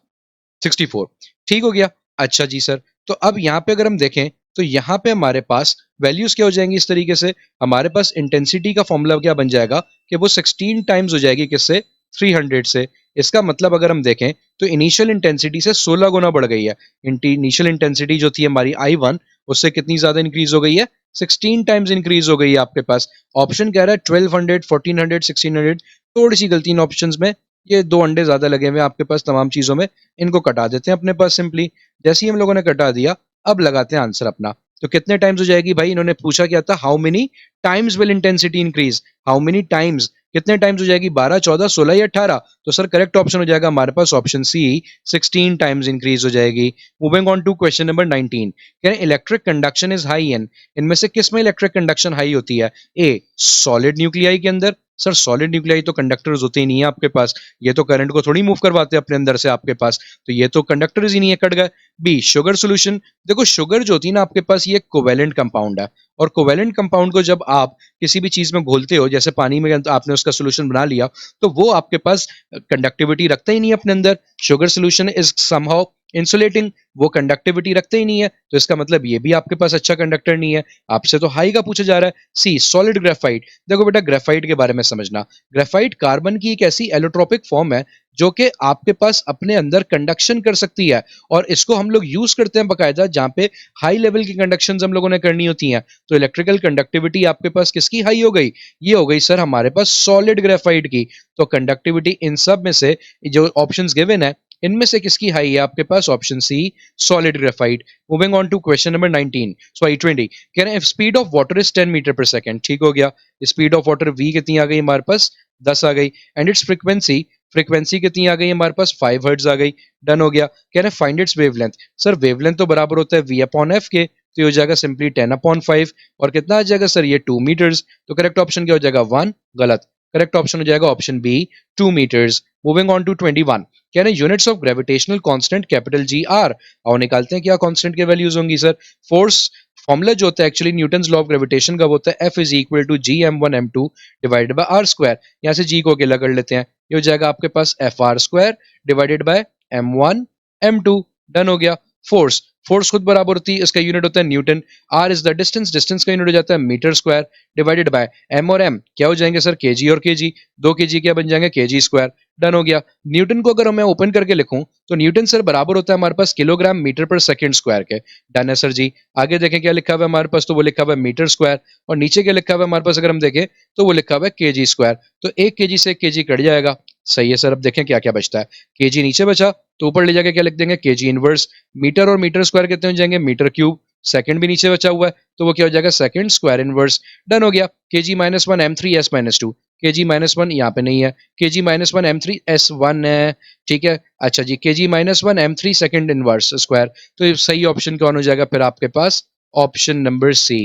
64। ठीक हो गया। अच्छा जी सर, तो अब यहाँ पे अगर हम देखें तो यहाँ पे हमारे पास वैल्यूज क्या हो जाएंगी इस तरीके से, हमारे पास इंटेंसिटी का फॉर्मूला क्या बन जाएगा कि वो 16 टाइम्स हो जाएगी किससे? 300 से। इसका मतलब अगर हम देखें तो इनिशियल इंटेंसिटी से 16 गुना बढ़ गई है। इनिशियल इंटेंसिटी जो थी हमारी I1 उससे कितनी ज्यादा इंक्रीज हो गई है? 16 टाइम्स इंक्रीज हो गई है आपके पास। ऑप्शन कह रहा है 1200, 1400, 1600, थोड़ी सी गलती इन ऑप्शंस में, ये दो अंडे ज्यादा लगे हुए हैं आपके पास तमाम चीजों में, इनको कटा देते हैं अपने पास सिंपली। जैसे ही हम लोगों ने कटा दिया, अब लगाते हैं आंसर अपना। तो कितने टाइम्स हो जाएगी भाई? इन्होंने पूछा क्या था? How many times will intensity increase, how many times, कितने टाइम्स हो जाएगी? 12, 14, 16 या 18? तो सर करेक्ट ऑप्शन हो जाएगा हमारे पास ऑप्शन सी, 16 टाइम्स इंक्रीज हो जाएगी। Moving on to question number 19, कह रहे हैं electric conduction is high in, इनमें से किस में इलेक्ट्रिक कंडक्शन हाई होती है? ए सॉलिड न्यूक्लियाई के अंदर, सर सॉलिड न्यूक्लियाई तो कंडक्टर्स होते ही नहीं है आपके पास, ये तो करंट को थोड़ी मूव करवाते हैं अपने अंदर से आपके पास, तो ये तो कंडक्टर्स ही नहीं है, कट गए। बी शुगर सोल्यूशन, देखो शुगर जो होती है ना आपके पास ये कोवेलेंट कंपाउंड है, और कोवेलेंट कंपाउंड को जब आप किसी भी चीज में घोलते हो, जैसे पानी में आपने उसका सोल्यूशन बना लिया, तो वो आपके पास कंडक्टिविटी रखता ही नहीं है अपने अंदर। Sugar solution is somehow insulating, वो कंडक्टिविटी रखते ही नहीं है, तो इसका मतलब ये भी आपके पास अच्छा कंडक्टर नहीं है। आपसे तो हाई का पूछा जा रहा है। सी सॉलिड ग्रेफाइट, देखो बेटा ग्रेफाइट के बारे में समझना, ग्रेफाइट कार्बन की एक ऐसी एलोट्रोपिक फॉर्म है जो कि आपके पास अपने अंदर कंडक्शन कर सकती है, और इसको हम लोग यूज करते हैं बाकायदा जहां पे हाई लेवल की कंडक्शन हम लोगों ने करनी होती हैं। तो इलेक्ट्रिकल कंडक्टिविटी आपके पास किसकी हाई हो गई? ये हो गई सर हमारे पास सॉलिड ग्रेफाइट की। तो कंडक्टिविटी इन सब में से जो ऑप्शंस गिवन है इनमें से किसकी हाई है आपके पास? Option C, solid graphite. Moving on to question number 19, sorry 20, कह रहे हैं speed of water is 10 metre per second, ठीक हो गया। स्पीड ऑफ वाटर v कितनी आ गई हमारे पास? 10 आ गई। एंड इट्स फ्रीक्वेंसी, फ्रीक्वेंसी कितनी आ गई हमारे पास? 5 हर्ट्ज आ गई। डन हो गया। कह रहे हैं find its wavelength, sir wavelength तो बराबर होता है v अपॉन f के, तो ये हो जाएगा सिंपली 10 अपॉन 5, और कितना आ जाएगा सर? ये 2 मीटर्स। तो करेक्ट ऑप्शन क्या हो जाएगा? 1, गलत। करेक्ट ऑप्शन हो जाएगा option B, 2 metres. Moving on to 21, कह रहे हैं units of gravitational constant capital G are, और निकालते हैं क्या कांस्टेंट के वैल्यूज होंगी सर? फोर्स फॉर्मूला जो होता है actually Newton's law of gravitation का वो होता है F is equal to G m1 m2 divided by R square. यहाँ से जी को अकेला कर लेते हैं, ये हो जाएगा आपके पास F R square divided by m1 m2। Done हो गया। फोर्स, फोर्स खुद बराबर होती है, इसका यूनिट होता है Newton. Are is the distance, distance का यूनिट हो जाता है metre square divided bye M और एम क्या हो जाएंगे सर, केजी और केजी, 2 केजी क्या बन जाएंगे, केजी स्क्वायर। डन हो गया। न्यूटन को अगर मैं ओपन करके लिखूं तो न्यूटन सर बराबर होता है हमारे पास kilogram metre per second square के। डन है सर जी। आगे देखें क्या लिखा हुआ है हमारे पास, तो वो लिखा हुआ है मीटर स्क्वायर, और नीचे क्या लिखा हुआ है हमारे पास अगर हम देखें तो वो लिखा हुआ है केजी स्क्वायर। तो 1 केजी से 1 केजी कट जाएगा। सही है सर। अब देखें क्या क्या बचता है, केजी नीचे बचा तो ऊपर ले जाके क्या लिख देंगे, केजी इनवर्स। मीटर और मीटर स्क्वायर कितने हो जाएंगे, मीटर क्यूब। सेकंड भी नीचे बचा हुआ है तो वो क्या हो जाएगा, सेकंड स्क्वायर इनवर्स। डन हो गया। केजी -1 m3 s-2, केजी -1 यहाँ पे नहीं है, केजी -1 m3 s1 है। ठीक है, अच्छा जी, KG -1 m3 second inverse square. तो ये सही ऑप्शन कौन हो जाएगा फिर आपके पास, ऑप्शन नंबर सी।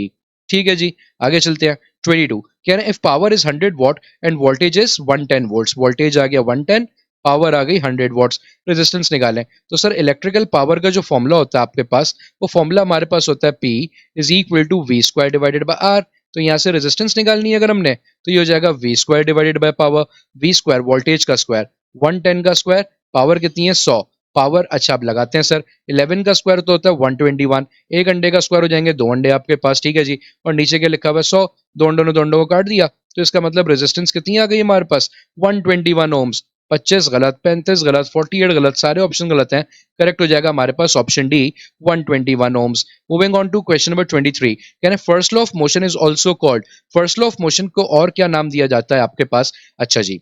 ठीक है जी, आगे चलते हैं। 22 कह रहे हैं if power is 100 watt and voltage is 110 volts, voltage आ गया 110, पावर आ गई 100 वॉट्स, रेजिस्टेंस निकालें। तो सर इलेक्ट्रिकल पावर का जो फॉर्मूला होता है आपके पास, वो फॉर्मूला हमारे पास होता है P is equal to V square divided by R. तो यहाँ से रेजिस्टेंस निकालनी है अगर हमने, तो ये हो जाएगा V square divided by power. V square voltage का स्क्वायर, 110 का स्क्वायर, पावर कितनी है 100, पावर अच्छा अब लगाते हैं सर, 11 का स्क्वायर तो होता है 121, एक अंडे का स्क्वायर हो जाएंगे 2 अंडे आपके पास। ठीक है जी, और नीचे क्या लिखा हुआ है 100, 2 अंडों ने 2 अंडों को काट दिया, तो इसका मतलब रेजिस्टेंस कितनी आ गई हमारे पास, 121 ओम्स। 25 गलत, 35 गलत, 48 गलत, सारे ऑप्शन गलत हैं। करेक्ट हो जाएगा हमारे पास option D, 121 ohms. Moving on to question number 23, कहने first law of motion is also called, first law of motion को और क्या नाम दिया जाता है आपके पास। अच्छा जी,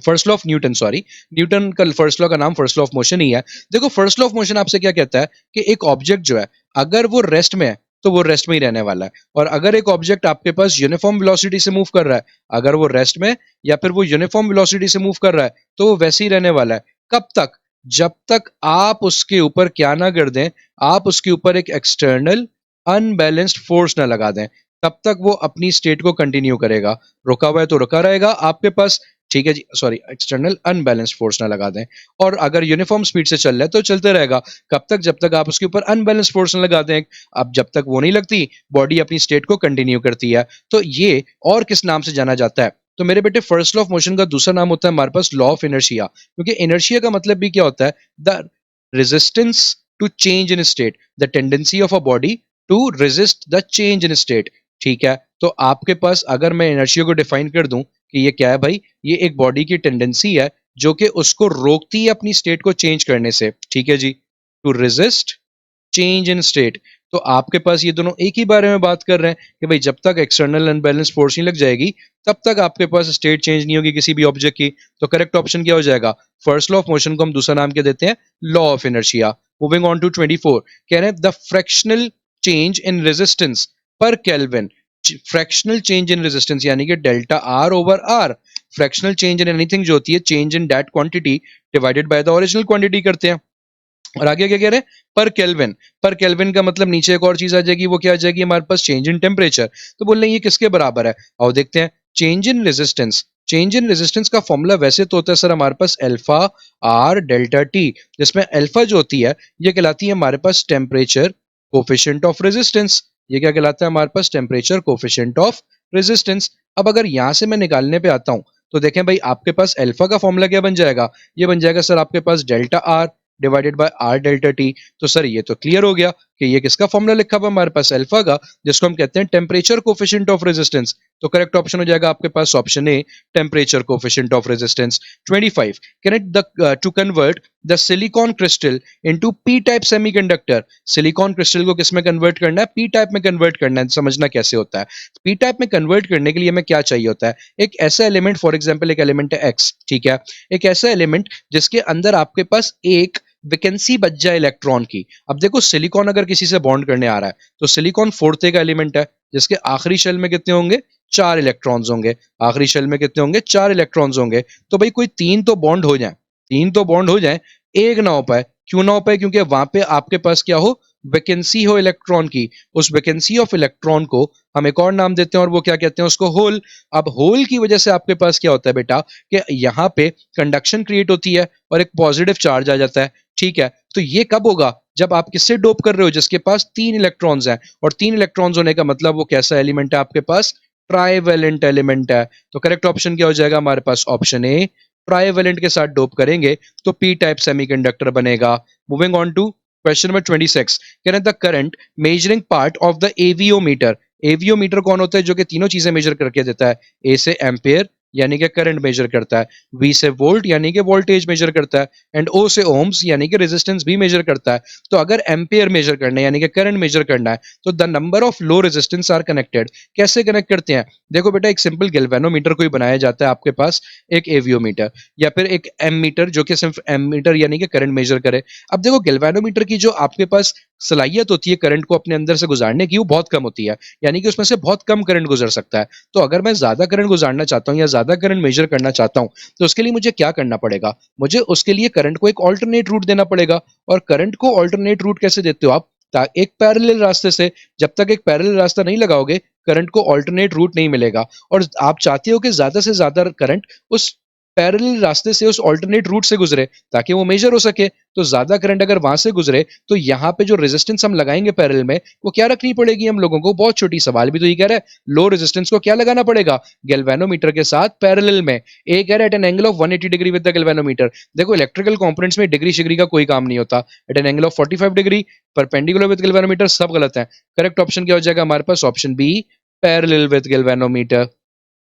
first law of Newton, sorry, Newton का फर्स्ट लॉ का नाम फर्स्ट लॉ ऑफ मोशन ही है। देखो फर्स्ट लॉ ऑफ मोशन आपसे क्या कहता है कि एक ऑब्जेक्ट जो है अगर वो रेस्ट में है तो वो रेस्ट में ही रहने वाला है, और अगर एक ऑब्जेक्ट आपके पास यूनिफॉर्म वेलोसिटी से मूव कर रहा है, अगर वो रेस्ट में या फिर वो यूनिफॉर्म वेलोसिटी से मूव कर रहा है तो वो वैसे ही रहने वाला है। कब तक, जब तक आप उसके ऊपर क्या ना कर दें, आप उसके ऊपर एक एक्सटर्नल अनबैलेंस्ड फोर्स ना लगा दें, तब तक वो अपनी स्टेट को कंटिन्यू करेगा। रुका हुआ है तो रुका रहेगा आपके पास, ठीक है जी, सॉरी, एक्सटर्नल अनबैलेंस्ड फोर्स ना लगा दें। और अगर यूनिफॉर्म स्पीड से चल रहा है तो चलते रहेगा। कब तक, जब तक आप उसके ऊपर अनबैलेंस्ड फोर्स ना लगा दें। अब जब तक वो नहीं लगती, बॉडी अपनी स्टेट को कंटिन्यू करती है। तो ये और किस नाम से जाना जाता है, तो मेरे बेटे फर्स्ट लॉ ऑफ मोशन का दूसरा नाम होता है हमारे पास लॉ ऑफ इनर्शिया, क्योंकि इनर्शिया का मतलब भी क्या होता है, the resistance to change in state, the tendency of a body to resist the change in state. ठीक है, तो आपके पास अगर मैं इनर्शिया को डिफाइन कर दूं कि ये क्या है भाई, ये एक बॉडी की टेंडेंसी है जो कि उसको रोकती है अपनी स्टेट को चेंज करने से। ठीक है जी, to resist change in state. तो आपके पास ये दोनों एक ही बारे में बात कर रहे हैं कि भाई जब तक एक्सटर्नल अनबैलेंस फोर्स नहीं लग जाएगी तब तक आपके पास स्टेट चेंज नहीं होगी किसी भी ऑब्जेक्ट की। तो करेक्ट ऑप्शन क्या हो जाएगा, फर्स्ट लॉ ऑफ मोशन को हम दूसरा नाम क्या देते हैं, law of inertia. Moving on to 24, कह रहे हैं the fractional change in resistance per kelvin, fractional change in resistance यानी कि delta R over R, fractional change in anything जो होती है change in that quantity divided by the original quantity करते हैं। और आगे क्या कह रहे हैं, पर केल्विन, पर केल्विन का मतलब नीचे एक और चीज आ जाएगी, वो क्या आ जाएगी हमारे पास, चेंज इन टेम्परेचर। तो बोल रहे हैं ये किसके बराबर है, और देखते हैं। Change in resistance, change in resistance का फॉर्मूला वैसे तो होता है सर हमारे पास अल्फा आर डेल्टा टी, जिसमें अल्फा जो होती है ये कहलाती है हमारे पास टेम्परेचर कोफिशिएंट ऑफ रेजिस्टेंस, ये क्या कहलाता है हमारे पास, टेम्परेचर कोफिशिएंट ऑफ रेजिस्टेंस। अब अगर यहां से मैं निकालने पे आता हूं तो देखें भाई आपके पास अल्फा का फॉर्मूला क्या बन जाएगा, ये बन जाएगा सर आपके पास delta R divided by R delta T. तो सर ये तो क्लियर हो गया कि ये किसका फॉर्मूला लिखा हुआ हमारे पास, अल्फा का, जिसको हम कहते हैं टेम्परेचर कोफिशिएंट ऑफ रेजिस्टेंस। तो करेक्ट ऑप्शन हो जाएगा आपके पास option A, temperature coefficient of resistance. 25, can it to convert the silicon crystal into P type semiconductor, silicon crystal को किस में कन्वर्ट करना है, पी टाइप में कन्वर्ट करना है। समझना कैसे होता है, पी टाइप में कन्वर्ट करने के लिए हमें क्या चाहिए होता है, एक ऐसा एलिमेंट, फॉर एग्जांपल एक एलिमेंट है एक्स, ठीक है, एक ऐसा एलिमेंट जिसके अंदर आपके पास एक वैकेंसी बच जाए इलेक्ट्रॉन की। अब देखो सिलिकॉन अगर किसी से बॉन्ड करने आ रहा है तो सिलिकॉन फोर्थ का एलिमेंट है जिसके आखिरी शेल में कितने होंगे, 4 इलेक्ट्रॉन्स होंगे, आखिरी शेल में कितने होंगे, 4 इलेक्ट्रॉन्स होंगे। तो भाई कोई 3 तो बॉन्ड हो जाए, 3 तो बॉन्ड हो जाए, एक ना हो पाए, क्यों ना हो पाए, क्योंकि वहां पे आपके पास क्या हो, वैकेंसी हो इलेक्ट्रॉन की, उस वैकेंसी ऑफ इलेक्ट्रॉन को हम एक और नाम देते हैं और वो क्या कहते हैं उसको होल। अब होल की वजह से आपके पास क्या होता है बेटा कि यहाँ पे कंडक्शन क्रिएट होती है और एक पॉजिटिव चार्ज आ जाता है, ठीक है। तो ये कब होगा, जब आप किससे डोप कर रहे हो, जिसके पास 3 इलेक्ट्रॉन्स हैं, और 3 इलेक्ट्रॉन्स होने का मतलब वो कैसा एलिमेंट है आपके पास, ट्राइवेलेंट एलिमेंट है। तो करेक्ट ऑप्शन क्या हो जाएगा हमारे पास, ऑप्शन ए, ट्राइवेलेंट के साथ डोप करेंगे तो पी टाइप सेमीकंडक्टर बनेगा। Moving on to question number 26, कह रहे हैं the current measuring part of the avometer. Avometer कौन होता है, जो कि तीनों चीजें मेजर करके देता है, ए से एम्पेयर यानी कि करंट मेजर करता है, वी से वोल्ट यानी कि वोल्टेज मेजर करता है, एंड ओ से ओम्स यानी कि रेजिस्टेंस भी मेजर करता है। तो अगर एम्पेयर मेजर करना है यानी कि करंट मेजर करना है तो the number of low resistance R connected. कैसे कनेक्ट करते हैं, देखो बेटा एक सिंपल गैल्वेनोमीटर कोई बनाया जाता है आपके पास, एक एवियोमीटर या फिर एक एमीटर जो कि सिर्फ एमीटर यानी कि करंट मेजर करे। अब देखो गैल्वेनोमीटर की जो आपके पास सलाहियत होती है करंट को अपने अंदर से गुजारने की, वो बहुत कम होती है, यानी कि उसमें से बहुत कम करंट गुजर सकता है। तो अगर मैं ज्यादा करंट गुजारना चाहता हूँ या ज्यादा करंट मेजर करना चाहता हूँ तो उसके लिए मुझे क्या करना पड़ेगा, मुझे उसके लिए करंट को एक ऑल्टरनेट रूट देना पड़ेगा। और करंट को ऑल्टरनेट रूट कैसे देते हो आप, एक पैरेलल रास्ते से। जब तक एक पैरेलल रास्ता नहीं लगाओगे करंट को ऑल्टरनेट रूट नहीं मिलेगा। और आप चाहते हो कि ज्यादा से ज्यादा करंट उस पैरेलल रास्ते से, उस ऑल्टरनेट रूट से गुजरे ताकि वो मेजर हो सके। तो ज्यादा करंट अगर वहां से गुजरे तो यहाँ पे जो रेजिस्टेंस हम लगाएंगे पैरेलल में वो क्या रखनी पड़ेगी हम लोगों को, बहुत छोटी, सवाल भी तो ये कह रहा है लो रेजिस्टेंस को क्या लगाना पड़ेगा गैल्वेनोमीटर के साथ पैरेलल में। ए कह रहा है at an angle of 180 degree with the galvanometer. देखो इलेक्ट्रिकल कंपोनेंट्स में डिग्री शिग्री का कोई काम नहीं होता, at an angle of 45 degree perpendicular with galvanometer, सब गलत है। करेक्ट ऑप्शन क्या हो जाएगा हमारे पास, option B, parallel with galvanometer.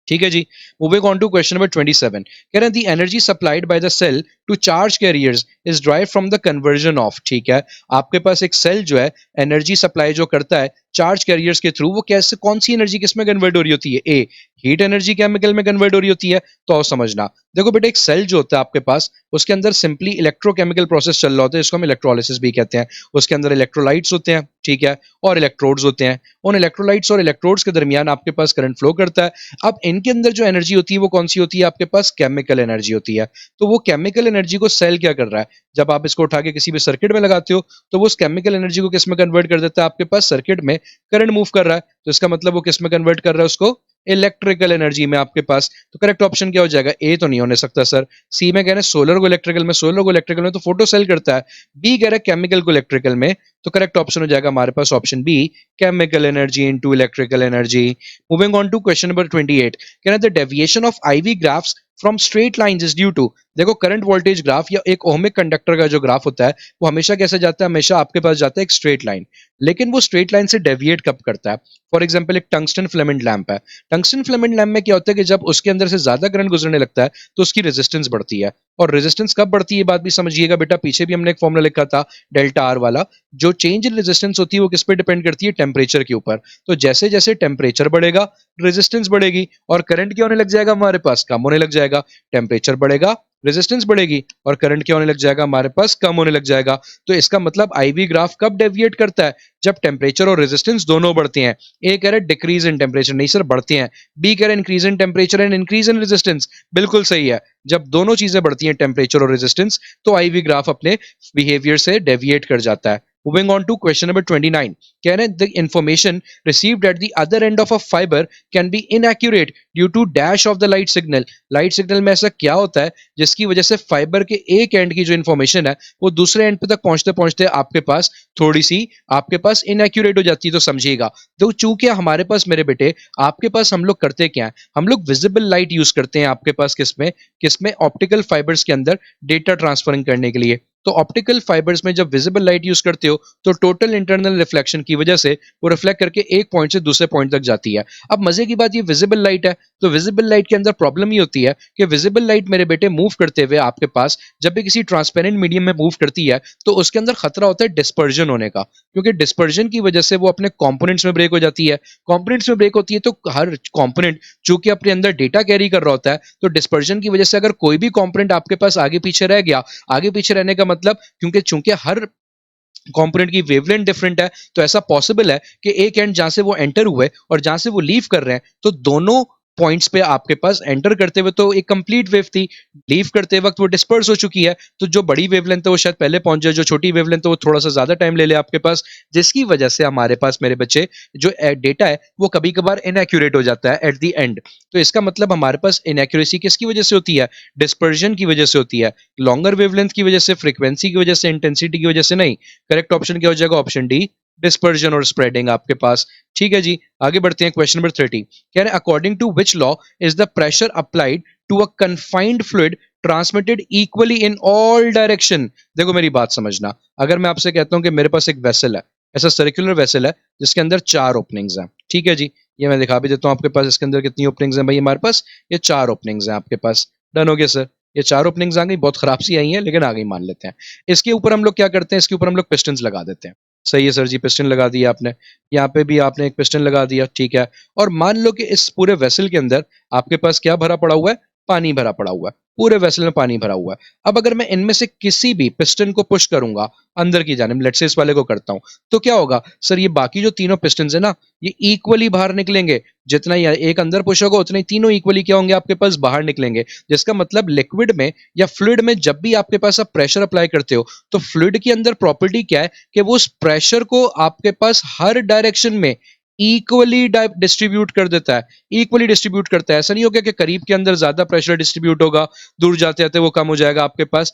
ठीक है जी। Moving on to question number 27, कह रहे हैं the energy supplied by the cell to charge carriers is drive from the conversion of. ठीक है, आपके पास एक सेल जो है एनर्जी सप्लाई जो करता है चार्ज कैरियर्स के थ्रू, वो कैसे, कौन सी एनर्जी किस में कन्वर्ट हो रही होती है, ए हीट एनर्जी केमिकल में कन्वर्ट हो रही होती है। तो आओ समझना, देखो बेटा एक सेल जो होता है आपके पास, उसके अंदर सिंपली इलेक्ट्रोकेमिकल प्रोसेस चल रहा होता है जिसको हम इलेक्ट्रोलिसिस भी कहते हैं। उसके अंदर इलेक्ट्रोलाइट्स होते हैं, ठीक है, और इलेक्ट्रोड्स होते हैं। उन इलेक्ट्रोलाइट्स और इलेक्ट्रोड्स के दरमियान आपके पास करंट फ्लो करता है। अब इनके अंदर जो एनर्जी होती है वो कौन सी होती है आपके पास, केमिकल एनर्जी होती है। तो वो केमिकल एनर्जी को सेल क्या कर रहा है, जब आप इसको उठा के किसी भी सर्किट में लगाते हो तो वो उस केमिकल एनर्जी को किस में कन्वर्ट कर देता है, आपके पास सर्किट में करंट मूव कर रहा है, तो इसका मतलब वो किस में कन्वर्ट कर रहा है उसको, इलेक्ट्रिकल एनर्जी में आपके पास। तो करेक्ट ऑप्शन क्या हो जाएगा, ए तो नहीं होने सकता सर। सी में कह रहे हैं सोलर को इलेक्ट्रिकल में, सोलर को इलेक्ट्रिकल में तो फोटो सेल करता है। बी कह रहे हैं केमिकल को इलेक्ट्रिकल में, तो करेक्ट ऑप्शन हो जाएगा हमारे पास option B, chemical energy into electrical energy. Moving on to question number 28, कह रहे हैं the deviation of IV graphs from straight lines is due to. देखो करंट वोल्टेज ग्राफ या एक ओहमिक कंडक्टर का जो ग्राफ होता है वो हमेशा कैसे जाता है, हमेशा आपके पास जाता है एक स्ट्रेट लाइन। लेकिन वो स्ट्रेट लाइन से डेविएट कब करता है, फॉर एग्जांपल एक टंगस्टन फिलामेंट लैंप है। टंगस्टन फिलामेंट लैंप में क्या होता है कि जब उसके अंदर से ज्यादा करंट गुजरने लगता है तो उसकी रेजिस्टेंस बढ़ती है। और रेजिस्टेंस कब बढ़ती है, बात भी समझिएगा बेटा, पीछे भी हमने एक फॉर्मूला लिखा था डेल्टा आर वाला। जो चेंज इन रेजिस्टेंस होती है वो किस पे डिपेंड करती है, टेम्परेचर के ऊपर। तो जैसे जैसे टेम्परेचर बढ़ेगा रेजिस्टेंस बढ़ेगी, और करंट क्या होने लग जाएगा हमारे पास, कम होने लग जाएगा। टेम्परेचर बढ़ेगा रेजिस्टेंस बढ़ेगी और करंट क्या होने लग जाएगा हमारे पास, कम होने लग जाएगा। तो इसका मतलब आईवी ग्राफ कब डेविएट करता है, जब टेम्परेचर और रेजिस्टेंस दोनों बढ़ते हैं। ए कह रहे डिक्रीज इन टेम्परेचर, नहीं सर बढ़ते हैं। बी कह रहे increase in temperature and increase in resistance, बिल्कुल सही है। जब दोनों चीजें बढ़ती हैं टेम्परेचर और रेजिस्टेंस तो आईवी ग्राफ अपने बिहेवियर से डेविएट कर जाता है। Moving on to question number 29, कह रहे हैं the information received at the other end of a fiber can be inaccurate due to dash of the light signal। Light signal में ऐसा क्या होता है जिसकी वजह से फाइबर के एक एंड की जो इन्फॉर्मेशन है वो दूसरे एंड पे तक पहुंचते पहुंचते आपके पास थोड़ी सी आपके पास इनएक्यूरेट हो जाती है। तो समझिएगा, तो चूंकि हमारे पास मेरे बेटे, आपके पास हम लोग करते क्या है, हम लोग विजिबल लाइट यूज करते हैं आपके पास किसमें ऑप्टिकल फाइबर्स के अंदर डेटा ट्रांसफरिंग करने के लिए। तो ऑप्टिकल फाइबर्स में जब विजिबल लाइट यूज करते हो तो टोटल इंटरनल रिफ्लेक्शन की वजह से वो रिफ्लेक्ट करके एक पॉइंट से दूसरे पॉइंट तक जाती है। अब मजे की बात, ये विजिबल लाइट है, तो विजिबल लाइट के अंदर प्रॉब्लम ये होती है कि विजिबल लाइट मेरे बेटे मूव करते हुए आपके पास जब भी किसी ट्रांसपेरेंट मीडियम में मूव करती है तो उसके अंदर खतरा होता है डिस्पर्जन होने का, क्योंकि डिस्पर्जन की वजह से वो अपने कंपोनेंट्स में ब्रेक हो जाती है। कंपोनेंट्स में ब्रेक होती है तो हर कंपोनेंट जो कि अपने अंदर डेटा कैरी कर रहा होता है, तो डिस्पर्जन की वजह से अगर कोई भी कंपोनेंट आपके पास आगे पीछे रह गया, आगे पीछे रहने का मतलब क्योंकि चूंकि हर कंपोनेंट की वेवलेंथ डिफरेंट है तो ऐसा पॉसिबल है कि एक एंड जहां से वो एंटर हुए और जहां से वो लीव कर रहे हैं तो दोनों पॉइंट्स पे आपके पास एंटर करते हुए तो एक कंप्लीट वेव थी, लीव करते वक्त वो डिस्पर्स हो चुकी है, तो जो बड़ी वेवलेंथ है वो शायद पहले पहुंच जाए, जो छोटी वेवलेंथ है वो थोड़ा सा ज्यादा टाइम ले ले आपके पास, जिसकी वजह से हमारे पास मेरे बच्चे जो डेटा है वो कभी कभार इनएक्यूरेट हो जाता है एट द एंड। तो इसका मतलब हमारे पास इनएक्यूरेसी किसकी वजह से होती है? डिस्पर्जन की वजह से होती है, लॉन्गर वेवलेंथ की वजह से, फ्रीक्वेंसी की वजह से, इंटेंसिटी की वजह से नहीं। करेक्ट ऑप्शन क्या हो जाएगा? ऑप्शन डी, डिस्पर्जन और स्प्रेडिंग आपके पास। ठीक है जी, आगे बढ़ते हैं। क्वेश्चन नंबर 30 कह रहे हैं according to which law is the pressure applied to a confined fluid transmitted equally in all direction. देखो मेरी बात समझना, अगर मैं आपसे कहता हूं कि मेरे पास एक वेसल है, ऐसा सर्कुलर वेसल है जिसके अंदर 4 ओपनिंग्स हैं, ठीक है जी, ये मैं दिखा भी देता हूं आपके पास, इसके अंदर कितनी ओपनिंग्स हैं भाई हमारे पास? ये 4 ओपनिंग्स हैं आपके पास। डन हो गया सर, ये 4 ओपनिंग्स आ गई, बहुत खराब सी आई हैं लेकिन आ गई, मान लेते हैं। इसके ऊपर हम लोग क्या करते हैं? इसके ऊपर हम लोग पिस्टन्स लगा देते हैं। सही है सर जी, पिस्टन लगा दिया आपने, यहाँ पे भी आपने एक पिस्टन लगा दिया, ठीक है। और मान लो कि इस पूरे वेसल के अंदर आपके पास क्या भरा पड़ा हुआ है? पानी भरा पड़ा हुआ है, पूरे वेसल में पानी भरा हुआ है। अब अगर मैं इनमें से किसी भी पिस्टन को पुश करूंगा अंदर की जानिब, लेट्स से इस वाले को करता हूं, तो क्या होगा सर? ये बाकी जो तीनों पिस्टन्स है ना, ये इक्वली बाहर निकलेंगे। जितना ही एक अंदर पुश होगा उतने ही तीनों इक्वली क्या होंगे आपके पास? बाहर निकलेंगे। जिसका मतलब लिक्विड में या फ्लूइड में जब भी आपके पास आप प्रेशर अप्लाई करते हो, तो फ्लूइड के अंदर प्रॉपर्टी क्या है कि वो उस प्रेशर को आपके पास हर डायरेक्शन में इक्वली डिस्ट्रीब्यूट कर देता है, इक्वली डिस्ट्रीब्यूट करता है। ऐसा नहीं होगा कि करीब के अंदर ज्यादा प्रेशर डिस्ट्रीब्यूट होगा, दूर जाते जाते वो कम हो जाएगा आपके पास।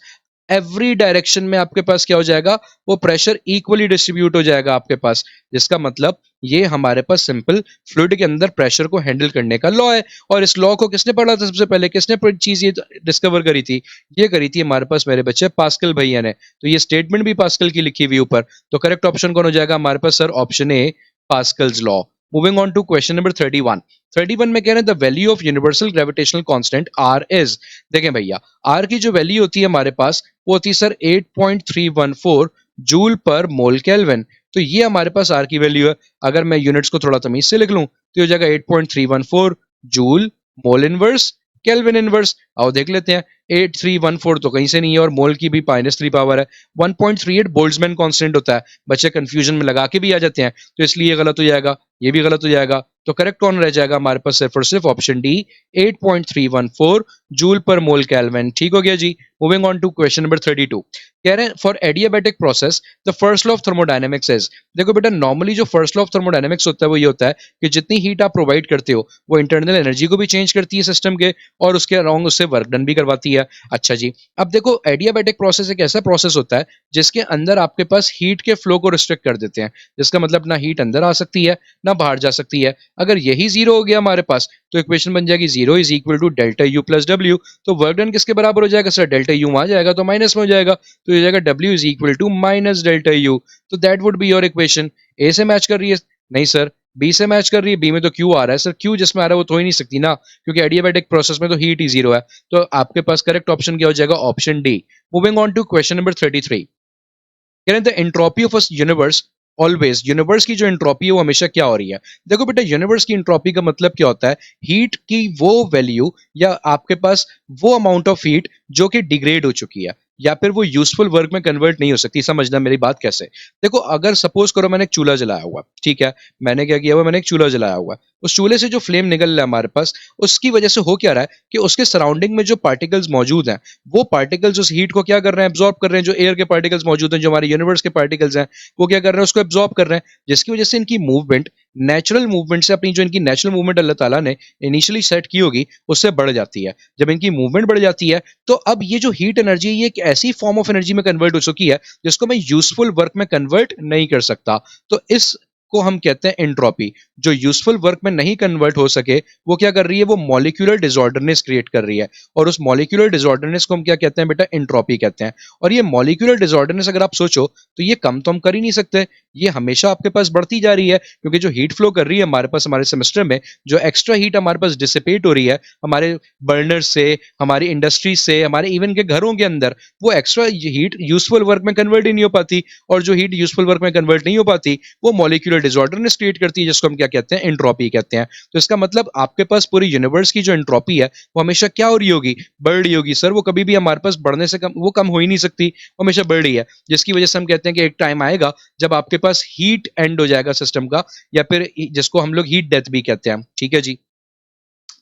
एवरी डायरेक्शन में आपके पास क्या हो जाएगा? वो प्रेशर इक्वली डिस्ट्रीब्यूट हो जाएगा आपके पास। जिसका मतलब ये हमारे पास सिंपल फ्लूइड के अंदर प्रेशर को हैंडल करने का लॉ है। और इस लॉ को किसने पढ़ा था सबसे पहले? किसने चीज ये डिस्कवर करी थी? ये करी थी हमारे पास मेरे बच्चे पास्कल भैया ने। तो ये स्टेटमेंट भी पास्कल की लिखी हुई ऊपर। तो करेक्ट ऑप्शन कौन हो जाएगा हमारे पास sir? Option A, Pascal's law. Moving on to question number 31। 31 में कह रहे हैं the value of universal gravitational constant R is. देखें भैया, आर की जो वैल्यू होती है हमारे पास वो होती है सर 8.314 जूल पर मोल केल्विन। तो ये हमारे पास आर की वैल्यू है। अगर मैं यूनिट्स को थोड़ा तमीज से लिख लूं तो ये हो जाएगा 8.314 joule mole inverse kelvin inverse. आओ देख लेते हैं। 8314 तो कहीं से नहीं है और मोल की भी -3 पावर है। 1.38 बोल्ट्जमैन कांस्टेंट होता है। बच्चे कंफ्यूजन में लगा के भी आ जाते हैं, तो इसलिए ये गलत हो जाएगा, ये भी गलत हो जाएगा। तो करेक्ट कौन रह जाएगा हमारे पास? सिर्फ और सिर्फ ऑप्शन डी, 8.314 जूल पर मोल केल्विन। ठीक हो गया जी। Moving on to question number 32। कह रहे हैं for adiabatic process the first law of thermodynamics is. देखो बेटा, नॉर्मली जो फर्स्ट लॉ ऑफ थर्मोडायनेमिक्स होता है वो ये होता है कि जितनी हीट आप प्रोवाइड करते हो वो इंटरनल एनर्जी को भी चेंज करती है सिस्टम के, और उसके अराउंड उससे वर्क डन भी करवाती है। अच्छा जी, अब देखो एडियाबैटिक प्रोसेस एक ऐसा प्रोसेस होता है जिसके अंदर आपके पास हीट के फ्लो को रिस्ट्रिक्ट कर देते हैं। जिसका मतलब ना हीट अंदर आ सकती है ना बाहर जा सकती है। अगर यही जीरो हो गया हमारे पास तो इक्वेशन बन जाएगी zero is equal to delta U plus W. तो वर्क डन किसके बराबर हो जाएगा सर? डेल्टा यू वहां जाएगा तो माइनस में हो जाएगा, तो ये जाएगा W is equal to minus delta U. तो that would be your equation. A से मैच कर रही है? नहीं सर, बी से मैच कर रही है। बी में तो क्यू आ रहा है सर, क्यू जिसमें आ रहा है वो तो ही नहीं सकती ना, क्योंकि एडियाबैटिक प्रोसेस में तो हीट ही जीरो है। तो आपके पास करेक्ट ऑप्शन क्या हो जाएगा? Option D. Moving on to question number 33। कह रहे हैं the entropy of a universe always. Universe की जो एंट्रोपी है वो हमेशा क्या हो रही है? देखो बेटा, यूनिवर्स की एंट्रोपी का मतलब क्या होता है? हीट की वो वैल्यू या आपके पास वो अमाउंट ऑफ हीट जो कि डिग्रेड हो चुकी है या फिर वो यूजफुल वर्क में कन्वर्ट नहीं हो सकती। समझना मेरी बात कैसे। देखो, अगर सपोज करो मैंने एक चूल्हा जलाया हुआ, ठीक है, मैंने क्या किया हुआ? मैंने एक चूल्हा जलाया हुआ है। उस चूल्हे से जो फ्लेम निकल रहा है हमारे पास, उसकी वजह से हो क्या रहा है कि उसके सराउंडिंग में जो पार्टिकल्स मौजूद हैं वो पार्टिकल्स उस हीट को क्या कर रहे हैं? एब्जॉर्ब कर रहे हैं। जो एयर के पार्टिकल्स मौजूद हैं, जो हमारे यूनिवर्स के पार्टिकल्स हैं, वो क्या कर रहे हैं? उसको एब्जॉर्ब कर रहे हैं, जिसकी वजह से इनकी मूवमेंट नेचुरल मूवमेंट से, अपनी जो इनकी नेचुरल मूवमेंट अल्लाह ताला ने इनिशियली सेट की होगी उससे बढ़ जाती है। जब इनकी मूवमेंट बढ़ जाती है तो अब ये जो हीट एनर्जी है ये एक ऐसी फॉर्म ऑफ एनर्जी में कन्वर्ट हो चुकी है जिसको मैं यूजफुल वर्क में कन्वर्ट नहीं कर सकता। तो इस को हम कहते हैं एंट्रोपी। जो यूजफुल वर्क में नहीं कन्वर्ट हो सके वो क्या कर रही है? वो मॉलिक्यूलर डिसऑर्डरनेस क्रिएट कर रही है, और उस मॉलिक्यूलर डिसऑर्डरनेस को हम क्या कहते हैं बेटा? एंट्रोपी कहते हैं। और ये मॉलिक्यूलर डिसऑर्डरनेस अगर आप सोचो तो ये कम तो हम कर ही नहीं सकते, ये हमेशा आपके पास बढ़ती जा रही है, क्योंकि जो हीट फ्लो कर रही है हमारे पास हमारे सेमेस्टर में, जो एक्स्ट्रा हीट हमारे पास डिसिपेट हो रही है हमारे बर्नर से, हमारी इंडस्ट्री से, हमारे इवन के घरों के अंदर, वो एक्स्ट्रा हीट यूजफुल वर्क में कन्वर्ट ही नहीं हो पाती। और जो हीट यूजफुल वर्क में कन्वर्ट नहीं हो पाती वो मॉलिक्यूलर डिसऑर्डरनेस क्रिएट करती है, जिसको हम क्या कहते हैं? एंट्रोपी कहते हैं। तो इसका मतलब आपके पास पूरी यूनिवर्स की जो एंट्रोपी है वो हमेशा क्या हो रही होगी? बढ़ रही होगी सर। वो कभी भी हमारे पास बढ़ने से कम, वो कम हो ही नहीं सकती, वो हमेशा बढ़ रही है। जिसकी वजह से हम कहते हैं कि एक टाइम आएगा जब आपके पास हीट एंड हो जाएगा सिस्टम का, या फिर जिसको हम लोग हीट डेथ भी कहते हैं। ठीक है जी।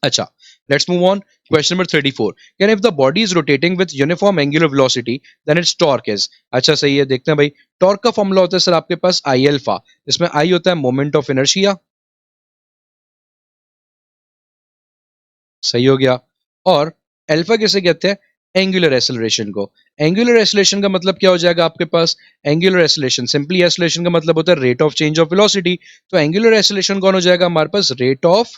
अच्छा, let's move on. Question number 34. Can if the body is rotating with uniform angular velocity, then its torque is. अच्छा सही है, देखते हैं भाई. टॉर्क का फॉर्मूला होता है सर आपके पास आई अल्फा. इसमें आई होता है मोमेंट ऑफ इनर्शिया. सही हो गया. और अल्फा किसे कहते हैं? एंगुलर एक्सेलरेशन को. एंगुलर एक्सेलरेशन का मतलब क्या हो जाएगा आपके पास? एंगुलर एक्सेलरेशन, सिंपली एक्सेलरेशन का मतलब होता है rate of change of velocity. तो एंगुलर एक्सेलरेशन कौन हो जाएगा हमारे पास? Rate of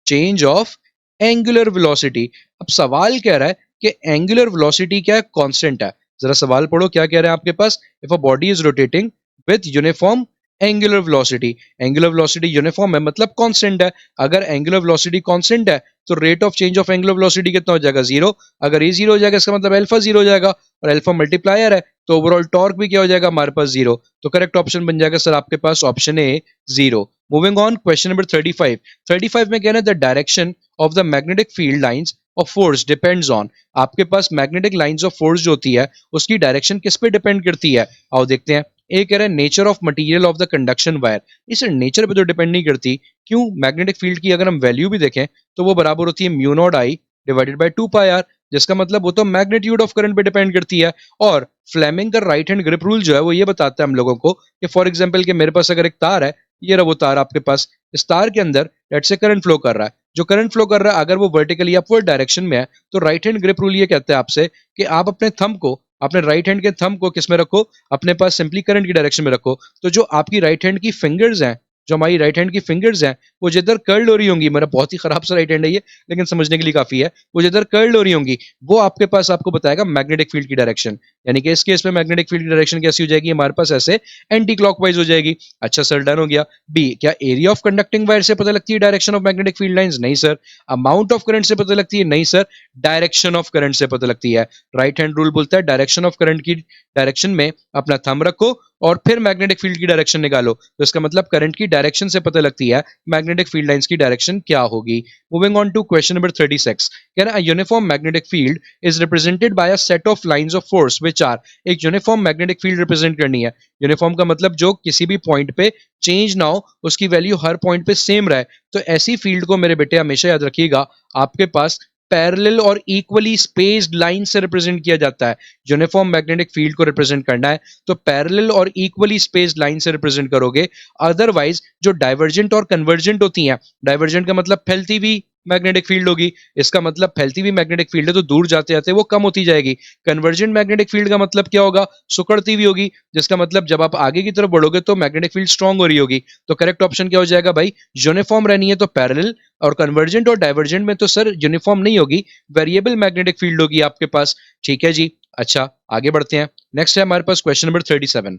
change of angular velocity. अब सवाल कह रहा है कि एंगुलर वेलोसिटी क्या है? कांस्टेंट है. जरा सवाल पढ़ो, क्या कह रहे हैं आपके पास? If a body is rotating with uniform angular velocity. Angular velocity uniform है मतलब कांस्टेंट है. अगर एंगुलर वेलोसिटी कांस्टेंट है तो rate of change of angular velocity कितना हो जाएगा? जीरो. अगर ये जीरो हो जाएगा इसका मतलब अल्फा जीरो हो जाएगा, और अल्फा मल्टीप्लायर है तो ओवरऑल टॉर्क भी क्या हो जाएगा हमारे पास? जीरो. तो करेक्ट ऑप्शन बन जाएगा सर आपके पास option A, zero. Moving on, question number 35. 35 में कहना है the direction of the magnetic field lines of force depends on. आपके पास मैग्नेटिक लाइंस ऑफ फोर्स जो होती है उसकी डायरेक्शन किस पे डिपेंड करती है? आओ देखते हैं. ए कह रहा है nature of material of the conduction wire. इस नेचर पे तो डिपेंड नहीं करती. क्यों? मैग्नेटिक फील्ड की अगर हम वैल्यू भी देखें तो वो बराबर होती है mu naught I divided by 2 pi R, जिसका मतलब वो तो मैग्नीट्यूड ऑफ करंट पे डिपेंड करती है. और फ्लेमिंग का राइट हैंड ग्रिप रूल जो है वो ये बताता है हम लोगों को कि फॉर एग्जांपल कि मेरे पास अगर एक तार है, ये रहा वो तार आपके पास, इस तार के अंदर लेट्स से करंट फ्लो कर रहा है. जो करंट फ्लो कर रहा है अगर वो वर्टिकली अपवर्ड डायरेक्शन में है तो राइट हैंड ग्रिप रूल ये कहता है आपसे कि आप अपने थंब को, अपने राइट हैंड के थंब को किस में रखो? अपने पास सिंपली करंट की डायरेक्शन में रखो. तो जो आपकी राइट हैंड की फिंगर्स हैं, जो हमारी राइट हैंड की फिंगर्स हैं, वो जिधर कर्ल हो रही होंगी, मेरा बहुत ही खराब सा राइट हैंड है ये, लेकिन समझने के लिए काफी है, वो जिधर कर्ल हो रही होंगी वो आपके पास आपको बताएगा मैग्नेटिक फील्ड की डायरेक्शन. यानी कि इस केस में मैग्नेटिक फील्ड की डायरेक्शन कैसी हो जाएगी हमारे पास? ऐसे एंटी क्लॉकवाइज हो जाएगी. अच्छा सर, डन हो गया. बी, क्या एरिया ऑफ कंडक्टिंग वायर से पता लगती है direction of magnetic field lines? नहीं सर. अमाउंट ऑफ करंट से पता लगती है? नहीं सर. डायरेक्शन ऑफ करंट से पता लगती है. राइट हैंड रूल बोलता है डायरेक्शन ऑफ करंट की डायरेक्शन में अपना थंब रखो और फिर मैग्नेटिक फील्ड की डायरेक्शन निकालो. तो इसका मतलब करंट की डायरेक्शन से पता लगती है मैग्नेटिक फील्ड लाइंस की डायरेक्शन क्या होगी. Moving on to question number 36. कह रहा है uniform magnetic field is represented by a set of lines of force which are. एक यूनिफॉर्म मैग्नेटिक फील्ड रिप्रेजेंट करनी है. यूनिफॉर्म का मतलब जो किसी भी पॉइंट पे चेंज ना हो, उसकी वैल्यू हर पॉइंट पे सेम रहे. तो ऐसी फील्ड को मेरे बेटे हमेशा याद रखिएगा आपके पास पैरेलल और इक्वली स्पेस्ड लाइन से रिप्रेजेंट किया जाता है. यूनिफॉर्म मैग्नेटिक फील्ड को रिप्रेजेंट करना है तो पैरेलल और इक्वली स्पेस्ड लाइन से रिप्रेजेंट करोगे. अदरवाइज जो डाइवर्जेंट और कन्वर्जेंट होती हैं, डाइवर्जेंट का मतलब फैलती हुई मैग्नेटिक फील्ड होगी, इसका मतलब फैलती हुई मैग्नेटिक फील्ड है तो दूर जाते जाते वो कम होती जाएगी. कन्वर्जेंट मैग्नेटिक फील्ड का मतलब क्या होगा? सुकड़ती हुई होगी, जिसका मतलब जब आप आगे की तरफ बढ़ोगे तो मैग्नेटिक फील्ड स्ट्रांग हो रही होगी. तो करेक्ट ऑप्शन क्या हो जाएगा भाई? यूनिफॉर्म रहनी है तो पैरेलल, और कन्वर्जेंट और डाइवर्जेंट में तो सर यूनिफॉर्म नहीं होगी, वेरिएबल मैग्नेटिक फील्ड होगी आपके पास. ठीक है जी. अच्छा, आगे बढ़ते हैं. नेक्स्ट है हमारे पास क्वेश्चन नंबर 37.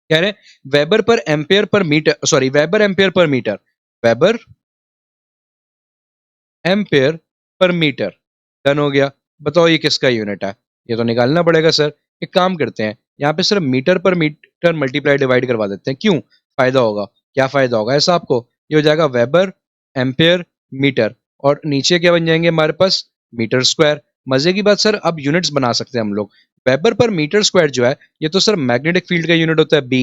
कह रहे हैं वेबर पर ampere per metre, sorry weber ampere per metre. Weber ampere per metre. Done हो गया. बताओ ये किसका यूनिट है? ये तो निकालना पड़ेगा सर. एक काम करते हैं, यहाँ पे सर मीटर पर मीटर मल्टीप्लाई डिवाइड करवा देते हैं. क्यों? फायदा होगा. क्या फायदा होगा ऐसा आपको? ये हो जाएगा वेबर एम्पियर मीटर, और नीचे क्या बन जाएंगे हमारे पास? Metre square. मजे की बात सर, अब यूनिट्स बना सकते हैं हम लोग. वेबर पर मीटर स्क्वायर जो है ये तो सर मैग्नेटिक फील्ड का यूनिट होता है बी.